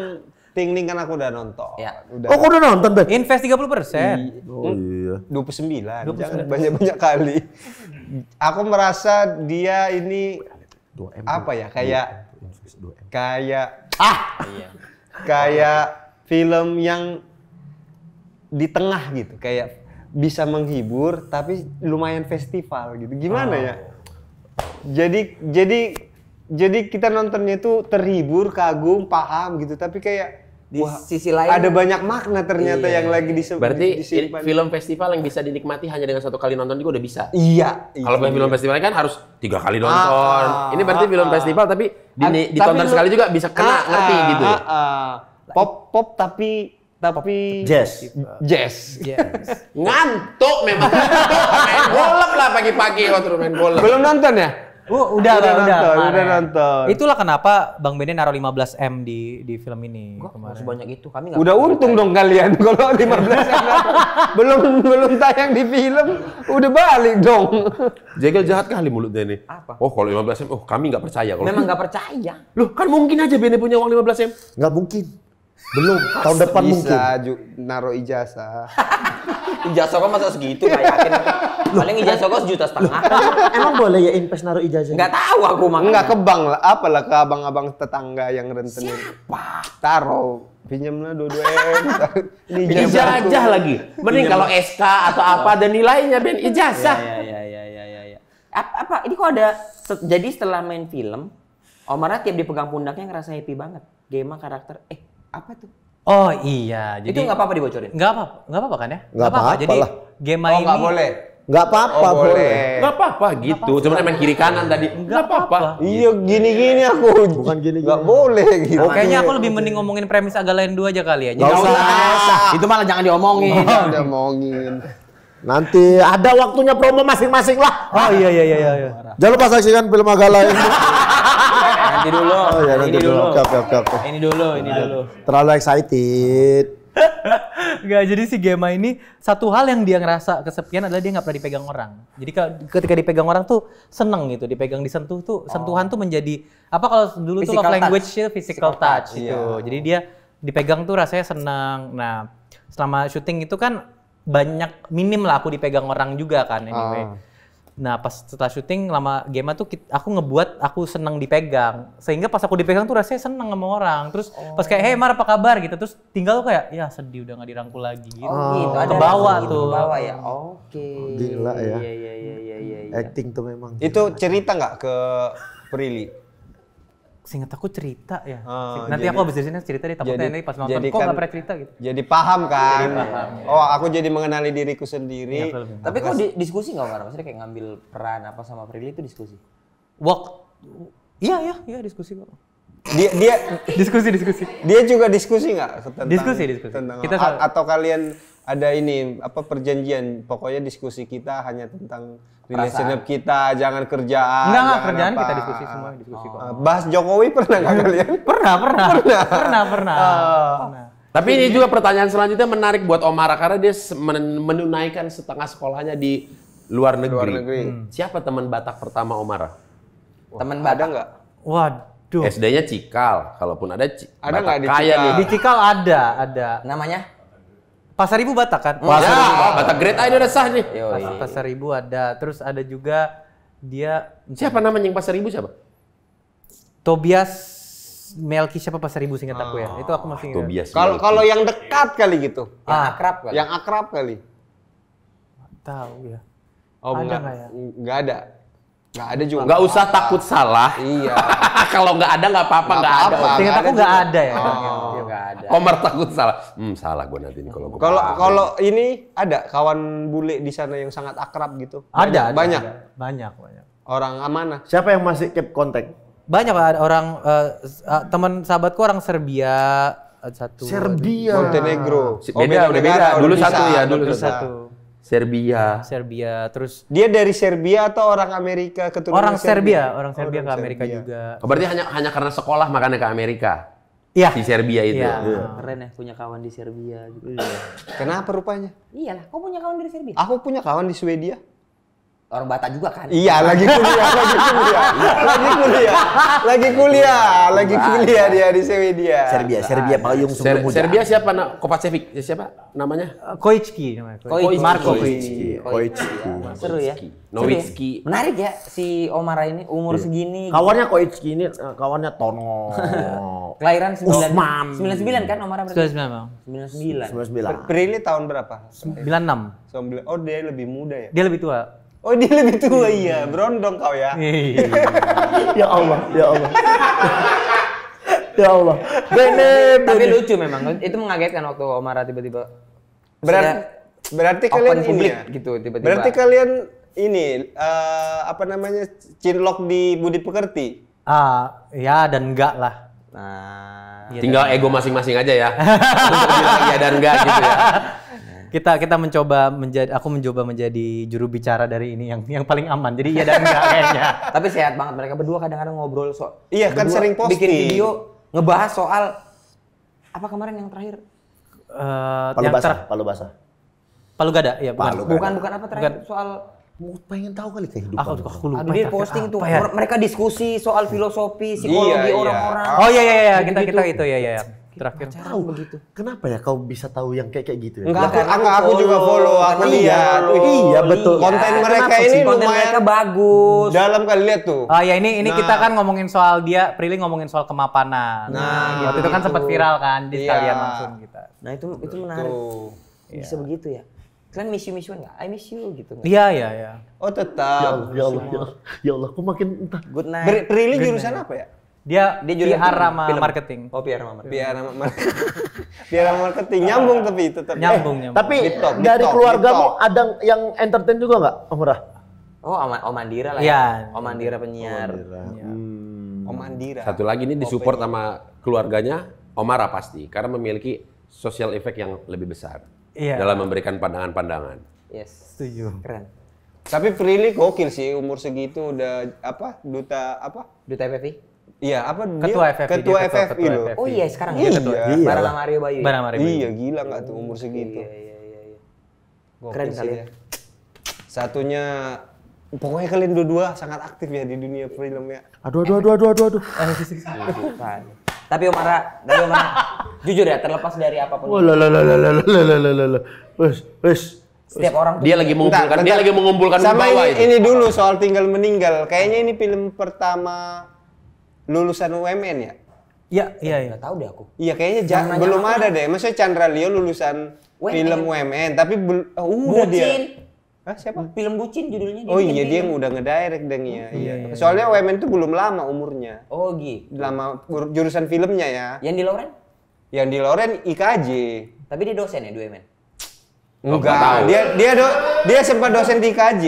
Ting Ning kan aku udah nonton. Ya. Oh, kok udah nonton, Ben? Invest 30%. Oh iya. 29. Jangan banyak-banyak kali. Aku merasa dia ini 2M. apa ya? Kayak Iya. kayak film yang di tengah gitu, kayak bisa menghibur tapi lumayan festival gitu. Gimana ya? Jadi kita nontonnya itu terhibur, kagum, paham gitu, tapi kayak Di sisi lain ada banyak makna ternyata yang lagi Berarti disimpan. film festival yang bisa dinikmati hanya dengan satu kali nonton juga udah bisa. Iya. Kalau film festival kan harus 3 kali nonton. Ini berarti film festival tapi ditonton Tapi sekali juga bisa kena ngerti gitu. Pop tapi Jazz. Ngantuk memang. Main golf lah pagi-pagi waktu main golf. Belum nonton ya? Udah udah nonton. Itulah kenapa Bang Bene naruh 15M di film ini kemarin. sebanyak itu kami nggak. Udah untung dong kalian kalau 15 belum tayang di film, udah balik dong. Jegel jahat kali mulutnya ini. Apa? Oh kalau 15M, kami nggak percaya kalau. Memang nggak percaya. Loh kan mungkin aja Bene punya uang 15M. Nggak mungkin. Belum. Tahun depan mungkin. Bisa naruh ijazah. Ijazah kok masa segitu nggak yakin. Paling ijazah kok 1,5 juta. Emang boleh ya invest naruh ijazah? Nggak tahu aku makanya. Enggak ke bank lah, apalah ke abang-abang tetangga yang rentenir. Siapa? Taruh, pinjamlah 22M. Ini Ijazah lagi. Mending kalau SK atau apa ada nilainya Ben ijazah. Ya. Apa? Ini kok ada? Jadi setelah main film, Omara tiap dipegang pundaknya ngerasa happy banget. Gema karakter. Apa tuh? Oh iya, Itu jadi nggak apa-apa dibocorin? nggak apa-apa kan ya? Nggak apa-apa Jadi lah. Gema Oh ini nggak boleh. Nggak apa-apa, Oh, boleh. Nggak apa-apa gitu. Cuma main kiri kanan tadi. Nggak apa-apa. Iya gini-gini aku. Bukan gini-gini. Nggak boleh gitu. Kayaknya aku lebih mending ngomongin premis agak lain dua aja kali ya. Nggak usah. Itu malah jangan diomongin. Udah ngomongin. Nanti ada waktunya promo masing-masing lah. Oh iya. Jangan lupa saksikan film agak lain. Nanti dulu. Oh ya nanti dulu. Oke. Ini dulu. Terlalu excited. Enggak, jadi si Gema ini satu hal yang dia ngerasa kesepian adalah dia nggak pernah dipegang orang. Jadi ketika dipegang orang tuh seneng gitu, dipegang disentuh tuh sentuhan tuh menjadi apa kalau dulu tuh Physical love language touch. itu physical touch gitu. iya. Jadi dia dipegang tuh rasanya senang. Nah, selama syuting itu kan minim lah aku dipegang orang juga kan anyway. Nah pas setelah syuting lama Gema tuh aku ngebuat aku seneng dipegang, sehingga pas aku dipegang tuh rasanya seneng sama orang. Terus pas kayak hey Mar apa kabar gitu, terus tinggal tuh kayak ya sedih udah nggak dirangkul lagi gitu. Gitu. Ada Kebawa gitu, tuh. kebawa ya. Oke. Gila ya. Iya. Acting tuh memang. Itu cerita nggak ke Prilly? Seingat aku cerita ya. Oh, Nanti aku habis dari sini cerita deh, takutnya nanti pas nonton kok kan nggak pernah cerita gitu. Jadi paham kan? Jadi paham, ya. Oh aku jadi mengenali diriku sendiri. Iya, lebih. Tapi kok diskusi nggak Mar? Maksudnya kayak ngambil peran apa sama Prilly itu diskusi? Iya diskusi kok. Dia Diskusi. dia juga diskusi nggak tentang Diskusi. tentang Kita selalu- atau kalian ada ini apa perjanjian pokoknya diskusi kita hanya tentang relationship kita, jangan kerjaan. Enggak, jangan kerjaan apa. kita diskusi semua, diskusi kok. Bahas Jokowi pernah nggak kalian? Pernah. Tapi ini juga pertanyaan selanjutnya menarik buat Omara karena dia menunaikan setengah sekolahnya di luar negeri. Siapa teman Batak pertama Omara? Teman Ada Batak nggak? Waduh. SD-nya Cikal, kalaupun ada Ada Batak nggak di kaya Cikal? nih. Di Cikal ada. namanya? Pasar Ibu Batak kan? Batak Great Eye udah sah nih. Pasar Ibu ada. Terus ada juga dia Siapa namanya yang Pasar Ibu siapa? Tobias Melki siapa Pasar Ibu seingat aku ya. Itu aku masih ingat. Tobias. Kalau yang dekat kali gitu. Yang akrab kan? Yang akrab kali. Tahu ya. Oh Ada enggak. nggak ya? Enggak ada. Enggak ada juga. Nggak usah takut salah. Iya. Kalau nggak ada nggak apa-apa, nggak ada. apa-apa. Seingat aku nggak ada ya. Iya nggak ada. Omar takut salah. Salah gue nanti nih kalau gue. Kalau ini ada kawan bule di sana yang sangat akrab gitu. Ada. Banyak. Banyak. Orang amanah. Siapa yang masih keep kontak? Banyak ada orang teman sahabatku orang Serbia satu. Serbia. Montenegro. Beda, udah beda. Dulu bisa, satu ya, udah dulu bisa. Satu. Serbia. Terus Dia dari Serbia atau orang Amerika keturunan orang Serbia ke orang Amerika Serbia. juga. Oh, berarti hanya karena sekolah makanya ke Amerika. Iya. Di Serbia itu. Iya. Keren ya punya kawan di Serbia gitu. Kenapa rupanya? Iyalah, kau punya kawan dari Serbia? Aku punya kawan di Swedia. Orang Batak juga kan? Iya, lagi kuliah dia di Swedia. Serbia payung sebelum hujan. Serbia siapa? Kovacevic. Siapa namanya? Koicki namanya. Marko Koicki. Seru ya? Nowitzki. Menarik ya si Omara ini umur segini. Kawannya Koicki ini kawannya Tono. Kelahiran Usman. 99 kan Omara berarti? 99 bang. 99. Prilly tahun berapa? 96. Oh, dia lebih muda ya? Dia lebih tua. Oh, dia lebih tua iya. Berondong kau ya. Ya Allah. Ya Allah. Tapi lucu memang. Itu mengagetkan waktu Omara tiba-tiba. Berarti Open kalian ini publik ya? gitu tiba-tiba. Berarti kalian ini apa namanya cinlok di Budi Pekerti? Ya dan enggak lah. Nah, Tinggal ego masing-masing aja ya. Untuk bilang iya dan enggak gitu ya. Kita aku mencoba menjadi juru bicara dari ini yang paling aman. Jadi iya dan enggak kayaknya. tapi sehat banget mereka berdua kadang-kadang ngobrol Iya, kan berdua sering posting. bikin video ngebahas soal apa kemarin yang terakhir? Palu basah. Palu Gada, ya bukan. Bukan apa terakhir soal Pengen tahu kali kehidupan. Aku lupa. dia posting tuh ya? mereka diskusi soal filosofi, psikologi Iya. orang-orang. Oh iya kita itu ya. Terakhir. Tahu begitu. Kenapa ya kau bisa tahu yang kayak gitu ya? Enggak, aku juga follow, aku lihat. Iya, betul. Konten mereka ini Konten lumayan mereka bagus. dalam kali lihat tuh. Oh ya ini kita kan ngomongin soal Prilly ngomongin soal kemapanan. Nah, waktu itu kan sempat viral kan, di Iya. sekalian langsung kita. Nah, itu menarik. Bisa begitu ya. Kalian miss you enggak? I miss you gitu. Iya. Oh, tetap. Ya Allah. Kok makin entah. Good night. Prilly jurusan apa ya? Dia jurusan PR sama film. marketing. Oh, PR sama marketing. Biar marketing nyambung tapi tetap. Nyambung. Tapi Di top, dari keluargamu di top. ada yang entertain juga nggak, Om Rah? Oh, Om Andira lah Iya. ya. Om Andira penyiar. Om Andira. Satu lagi ini disupport sama keluarganya Omara pasti karena memiliki social effect yang lebih besar dalam memberikan pandangan-pandangan. Yes. Setuju. Keren. Tapi Prilly gokil sih, umur segitu udah duta FFI? Iya, Ketua FFI, Ketua dia ketua FFI loh. FFI. Oh iya, sekarang Iya. bareng sama Mario Bayu. Barang Mario. Iya, gila nggak tuh umur segitu. Iya. Gokil Keren sih kali dia. Satunya, pokoknya kalian dua-dua sangat aktif ya di dunia film ya. Aduh. Tapi Omara, jujur ya, terlepas dari apapun. Wes. Setiap orang tuh Dia lagi mengumpulkan, Bentar. Sama bawah ini dulu soal tinggal meninggal. Kayaknya ini film pertama lulusan UMN ya? Iya. nggak tahu deh aku. Iya kayaknya belum ada deh. Maksudnya Chandra Leo lulusan film UMN, tapi udah dia. Bucin. Hah, siapa? Film Bucin judulnya. Oh iya, dia yang udah ngedirect deng ya. Iya. Soalnya UMN tuh belum lama umurnya. Oh gitu. Lama jurusan filmnya ya. Yang di Loren? Yang di Loren IKJ. Tapi dia dosen ya di UMN? Enggak, dia sempat dosen di IKJ.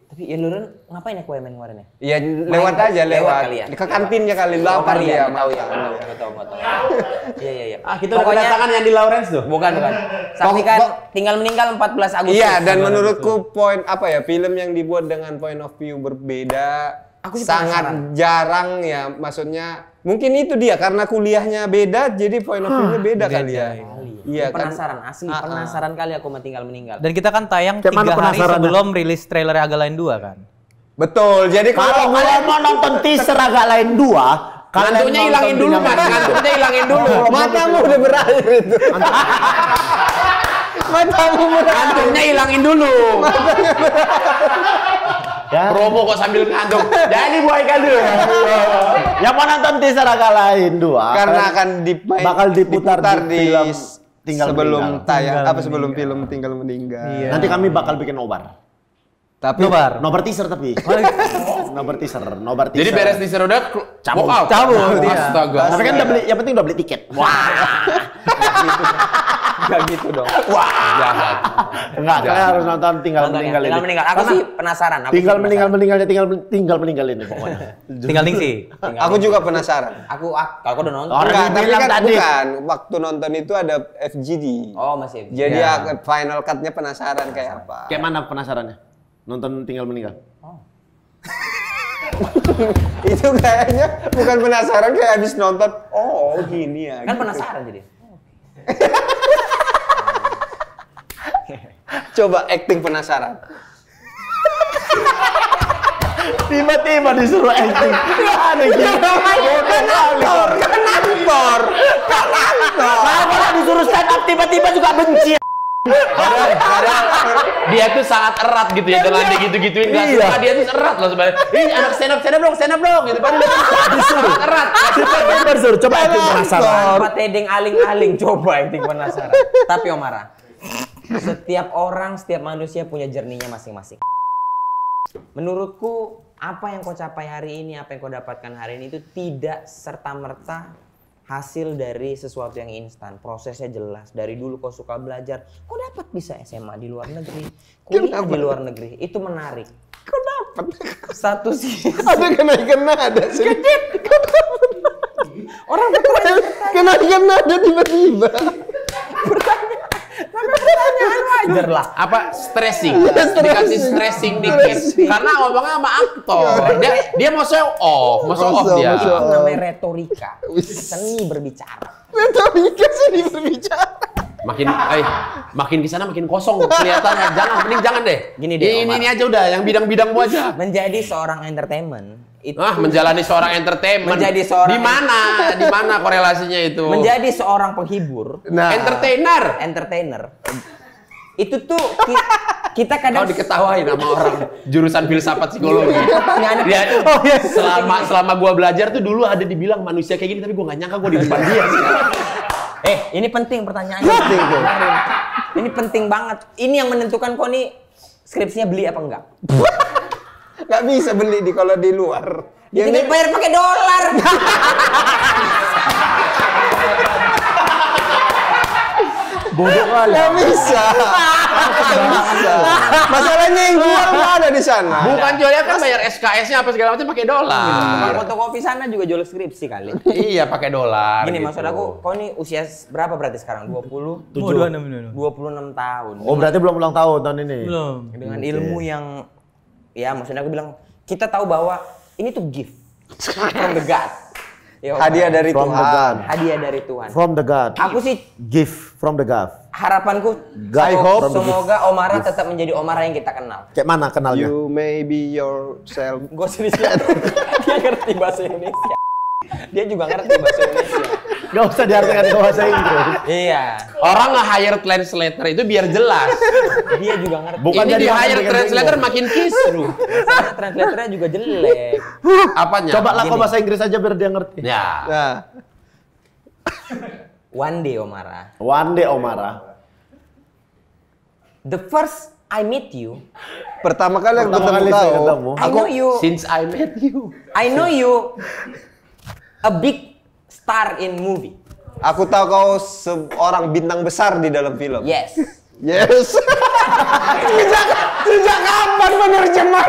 Tapi ya Loren ngapain ya ke UMN kemarin ya? Iya, lewat aja, lewat. kali ya? Ke kantinnya kali, lapar kali dia. tahu ya. Nggak tahu. Iya. Kita udah kedatangan yang di Lawrence tuh. Bukan. Saksikan Tinggal Meninggal 14 Agustus. Iya, dan menurutku film yang dibuat dengan point of view berbeda Aku sih sangat penasaran. jarang ya, maksudnya mungkin itu dia karena kuliahnya beda jadi point of view-nya beda kali ya. Iya kan. Penasaran, asli penasaran kali aku sama Tinggal Meninggal. Dan kita kan tayang 3 Kayak mana hari penasarannya? sebelum rilis trailer Agak Lain 2 kan. Betul. Jadi Kalau kalian mau nonton teaser Agak Lain 2, Ngantuknya hilangin dulu, Mas. Ngantuknya hilangin dulu. matamu udah berakhir itu. Matamu berakhir. Ngantuknya hilangin dulu. Ya. Promo kok sambil ngantuk. Jadi buat ikan dulu. Yang mau nonton teaser Agak Lain 2 Karena akan bakal diputar di film Tinggal sebelum Meninggal. tayang sebelum film Tinggal Meninggal. Iya. Nanti kami bakal bikin nobar. Tapi Nobar teaser tapi. nobar teaser. Jadi beres teaser udah Cabut. walk out. Cabut, iya. Astaga. Tapi kan udah beli, yang penting udah beli tiket. Enggak gitu dong. Jahat. Enggak, kalian harus nonton Tinggal Meninggal ini. Tinggal Meninggal. Aku Karena sih penasaran. tinggal meninggal ini pokoknya. Tinggal Ningsi. aku juga penasaran. Aku udah nonton. Orang Enggak, tapi bilang kan tadi. bukan. Waktu nonton itu ada FGD. Oh, masih. Jadi final cut-nya penasaran kayak apa. Kayak mana penasarannya? Nonton Tinggal Meninggal. Itu kayaknya bukan penasaran kayak habis nonton. Oh, gini ya. Kan gitu. penasaran jadi. Coba acting penasaran. Tiba-tiba disuruh acting. Aneh gitu. Kantor. Kalau disuruh stand up tiba-tiba juga benci. Padahal dia tuh sangat erat gitu ya dengan dia gitu-gituin nggak suka, dia tuh erat loh sebenarnya. Ini anak stand up dong gitu kan dia disuruh erat. Tiba-tiba disuruh coba acting penasaran. Apa tedeng aling-aling coba acting penasaran. Tapi Omara, setiap orang, setiap manusia punya journey-nya masing-masing. Menurutku apa yang kau capai hari ini, apa yang kau dapatkan hari ini itu tidak serta-merta hasil dari sesuatu yang instan. Prosesnya jelas. Dari dulu kau suka belajar, kau dapat bisa SMA di luar negeri, kuliah di luar negeri. Itu menarik. Kok dapat? Satu sih. Ada kenaikan nada sedikit. Orang bertanya, Kenaikan nada tiba-tiba. pertanyaan wajar lah. Apa stressing? Dikasih stressing dikit. Karena ngomongnya sama aktor. Dia mau show off dia. Itu namanya retorika. Seni berbicara. Retorika sih berbicara. Makin di sana makin kosong kelihatannya. Jangan deh. Gini deh, Omar. Ini aja udah yang bidang-bidangmu aja. Menjadi seorang entertainment itu Menjalani seorang entertainment. Menjadi seorang- Di mana korelasinya itu? menjadi seorang penghibur, Nah, entertainer. Itu tuh kita kadang Kau diketawain sama orang jurusan filsafat psikologi. pertanyaannya Dia, selama gua belajar tuh dulu ada dibilang manusia kayak gini, tapi gua nggak nyangka gua di depan dia sih. ini penting pertanyaannya. Penting tuh. Ini penting banget. Ini yang menentukan kok nih skripsinya beli apa enggak. Nggak bisa beli kalau di luar. Dia tinggal bayar pakai dolar. Bodoh kali. Nggak bisa. Masalahnya yang jual nggak ada di sana. Bukan jual, dia kan bayar SKS-nya apa segala macam pakai dolar. Fotokopi sana juga jual skripsi kali. Iya, pakai dolar. Gini gitu. maksud aku, kau ini usia berapa berarti sekarang? 26 tahun. Oh, berarti belum ulang tahun tahun ini. Belum. Dengan ilmu yang ya maksudnya aku bilang kita tahu bahwa ini tuh gift from the God. Ya, Hadiah dari From the Tuhan. God. Hadiah dari Tuhan. From the God. Aku sih Gift from the God. harapanku I hope. semoga Omara tetap menjadi Omara yang kita kenal. Kayak mana kenalnya? You may be yourself. Gue serius dia ngerti bahasa Indonesia. Dia juga ngerti bahasa Indonesia. Gak usah diartikan ke bahasa Inggris. Iya. Orang nge-hire translator itu biar jelas. Dia juga ngerti. Bukan Ini jadi di-hire makan translator bingung. makin kisru. Masalahnya translatornya juga jelek. Apanya? Coba lah kau Gini. bahasa Inggris aja biar dia ngerti. Ya. Nah, One day Omara. One day Omara. The first I meet you, pertama kali aku Pertama ketemu kali saya kau, ketemu. I know you. Since I met you. I know you a big star in movie. aku tahu kau seorang bintang besar di dalam film. Yes. Yes. sejak kapan penerjemah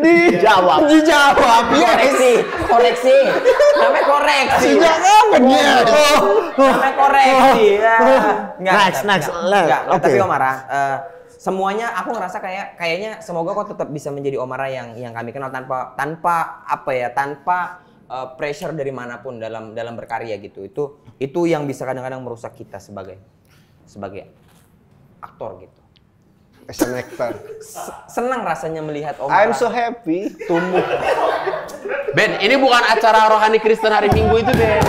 dijawab? Dijawab. Yes. Koreksi. Namanya koreksi. Sejak kapan? Yes. Namanya koreksi. Ya. Next. Enggak. Oke. Tapi Omara, semuanya aku ngerasa kayaknya semoga kau tetap bisa menjadi Omara yang kami kenal tanpa pressure dari manapun dalam berkarya gitu. Itu yang bisa kadang-kadang merusak kita sebagai aktor gitu. As an actor. Senang rasanya melihat Omara I'm so happy. tumbuh. Ben, ini bukan acara rohani Kristen hari Minggu itu, Ben.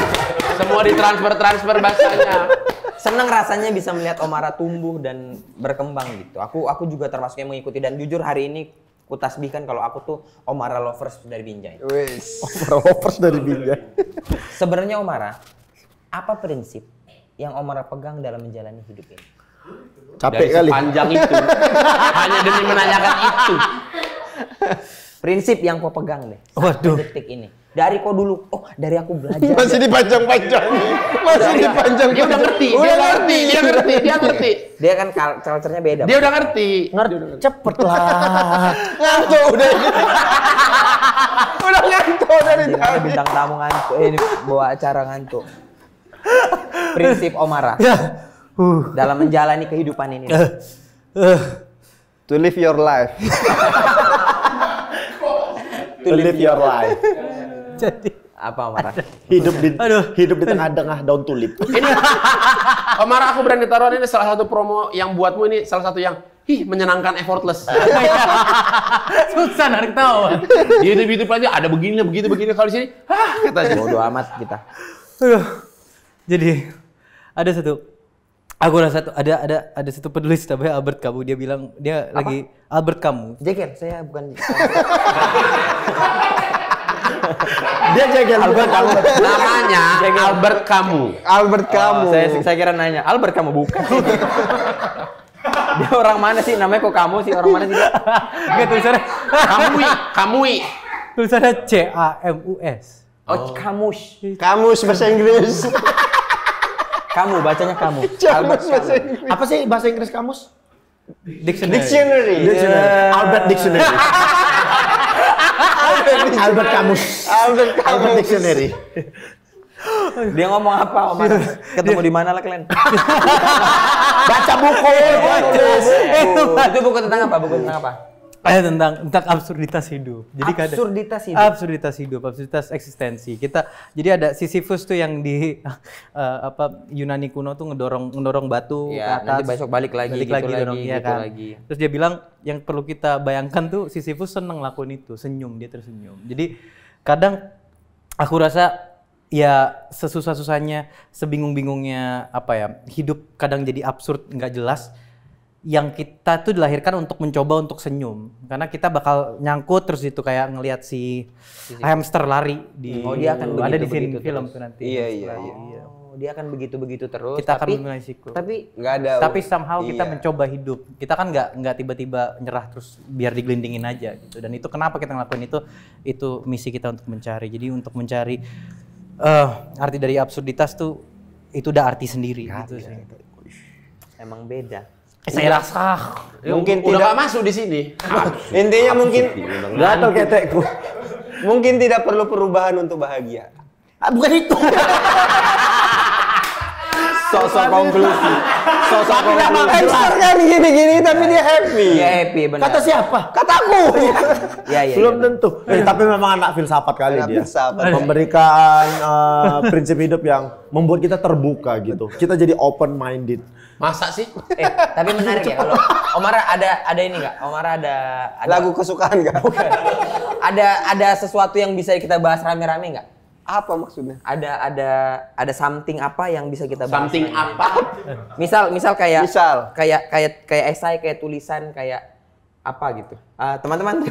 Semua ditransfer bahasanya. Senang rasanya bisa melihat Omara tumbuh dan berkembang gitu. Aku juga termasuk yang mengikuti dan jujur hari ini ku tasbihkan kalau aku tuh Omara lovers dari Binjai. Wis. Rovers dari Binjai. Sebenarnya Omara, apa prinsip yang Omara pegang dalam menjalani hidup ini? Capek Dari kali. sepanjang itu. Hanya demi menanyakan itu. Prinsip yang kau pegang deh. Waduh. Sampai detik ini. Dari kau dulu. Oh, dari aku belajar. Masih dipanjang-panjang. Masih dipanjang. Dia udah ngerti. Dia ngerti. Dia kan culture-nya beda. Dia udah ngerti. Cepet lah. Ngantuk udah. Udah ngantuk dari Gimana tadi. bintang tamu ngantuk. Ini bawa acara ngantuk. Prinsip Omara. Dalam menjalani kehidupan ini. To live your life. To live your life. Jadi Apa Omara? Hidup di tengah-tengah daun tulip. Ini Omar, aku berani taruhan ini salah satu promo yang buatmu ini salah satu yang menyenangkan effortless. susah narik tahu. Di YouTube aja ada begini kalau di sini katanya. Bodoh amat kita. Jadi ada satu, aku rasa tuh ada satu penulis namanya Albert Camus. Dia bilang dia lagi Albert Camus. Jeker, saya bukan. Dia jagel bukan kamu. Namanya Albert Camus. Albert Camus. Saya kira nanya, Albert kamu bukan. Dia orang mana sih? Namanya kok kamu sih? Orang mana sih dia? Enggak, tulisannya Kamui. tulisannya CAMUS. Oh, kamus. Kamus bahasa Inggris. Kamu bacanya kamu. Kamus bahasa Inggris. Apa sih bahasa Inggris kamus? Dictionary. Albert Dictionary. Albert Camus. Albert Dictionary. Dia ngomong apa, Omar? Ketemu di mana lah kalian? Baca buku. Itu buku tentang apa? Buku tentang apa? Tentang absurditas hidup. Jadi Absurditas hidup. Absurditas hidup, absurditas eksistensi. Jadi ada Sisyphus tuh yang di Yunani kuno tuh ngedorong batu ke Ya, atas. nanti besok balik lagi, dorong, iya gitu kan. lagi. Terus dia bilang yang perlu kita bayangkan tuh Sisyphus seneng lakuin itu, senyum, dia tersenyum. Jadi kadang aku rasa ya sesusah-susahnya, sebingung-bingungnya hidup kadang jadi absurd, nggak jelas. Yang kita tuh dilahirkan untuk mencoba untuk senyum, karena kita bakal nyangkut terus itu kayak ngelihat si hamster lari di Oh, dia akan ada di begitu film terus. tuh nanti. Iya. Oh, dia akan begitu terus. Kita akan mengambil risiko. Tapi nggak ada. Tapi somehow kita mencoba hidup. Kita kan nggak tiba-tiba nyerah terus biar digelindingin aja gitu. Dan itu kenapa kita ngelakuin itu misi kita untuk mencari. Jadi untuk mencari arti dari absurditas tuh itu udah arti sendiri gitu sih. emang beda. Saya rasa mungkin udah gak masuk di sini. Intinya mungkin gatal ketekku. mungkin tidak perlu perubahan untuk bahagia. Bukan itu. Sosok konklusi. Sosok konklusi. Kan gini-gini tapi dia happy. Dia happy benar. Kata siapa? Kataku. Iya. Belum tentu. Tapi memang anak filsafat kali dia. Filsafat. Memberikan prinsip hidup yang membuat kita terbuka gitu. Kita jadi open minded. Masa sih? Tapi menarik ya kalau Omara ada ini nggak? Omara ada Lagu kesukaan nggak? ada sesuatu yang bisa kita bahas rame-rame nggak? Apa maksudnya? Ada something apa yang bisa kita bahas? Something apa? Misal kayak Misal. kayak esai, kayak tulisan, kayak apa gitu. Teman-teman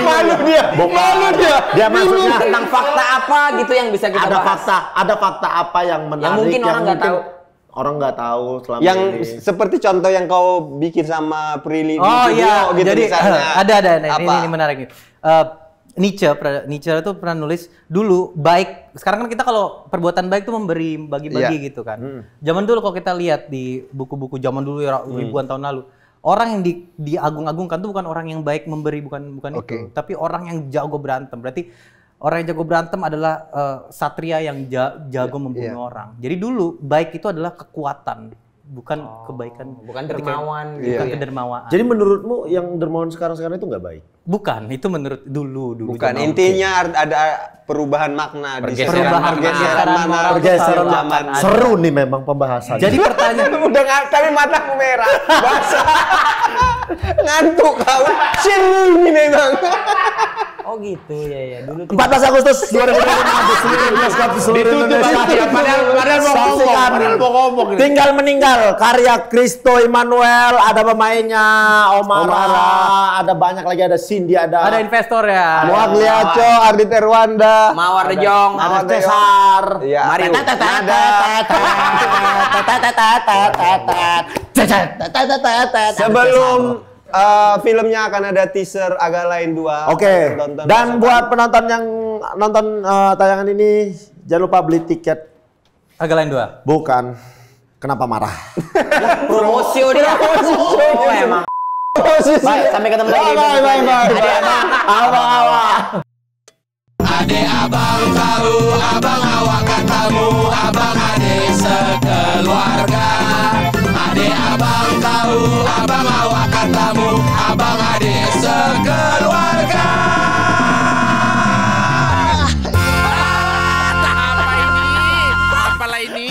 Malu dia. Dia maksudnya tentang fakta apa gitu yang bisa kita bahas. Ada fakta apa yang menarik Yang mungkin orang nggak tahu. Orang nggak tahu selama Yang ini. seperti contoh yang kau bikin sama Prilly oh di iya, video gitu jadi misalnya. ada Apa? ini menarik nih. Nietzsche itu pernah nulis dulu baik. Sekarang kan kita kalau perbuatan baik itu memberi bagi-bagi gitu kan. Zaman dulu kalau kita lihat di buku-buku zaman dulu ya ribuan tahun lalu, orang yang diagung-agungkan tuh bukan orang yang baik memberi, bukan itu, tapi orang yang jago berantem. Berarti orang yang jago berantem adalah satria yang jago membunuh orang. Jadi dulu baik itu adalah kekuatan, bukan kebaikan, bukan dermawan gitu. Bukan kedermawaan. Jadi menurutmu yang dermawan sekarang itu nggak baik? Bukan, itu menurut dulu. Bukan, intinya ada perubahan makna di Pergeseran moral. Pergeseran zaman. Seru nih memang pembahasannya. Jadi pertanyaan Udah tapi mataku merah. Basah. Ngantuk kau. Sini memang. Oh gitu ya. Dulu 14 Agustus 2025 di seluruh bioskop di seluruh Indonesia. Padahal mau ngomong. Tinggal meninggal karya Christo Emmanuel, ada pemainnya Omara, ada banyak lagi, ada Cindy, ada investor ya. Muagliaco, Ardit Erwanda, Mawar Rejong, ada Cesar, Iya. Mario. Sebelum filmnya akan ada teaser Agak Lain 2. Oke. Dan buat penonton yang nonton tayangan ini, jangan lupa beli tiket. Agak Lain 2. Bukan. Kenapa marah? Promosi dia. Oh emang. Baik, sampai ketemu lagi. Bye. Ade abang tahu, abang awak katamu, abang ade sekeluarga. Ade abang tahu, abang awak katamu, abang ade sekeluarga. Apa ini? Apalah ini?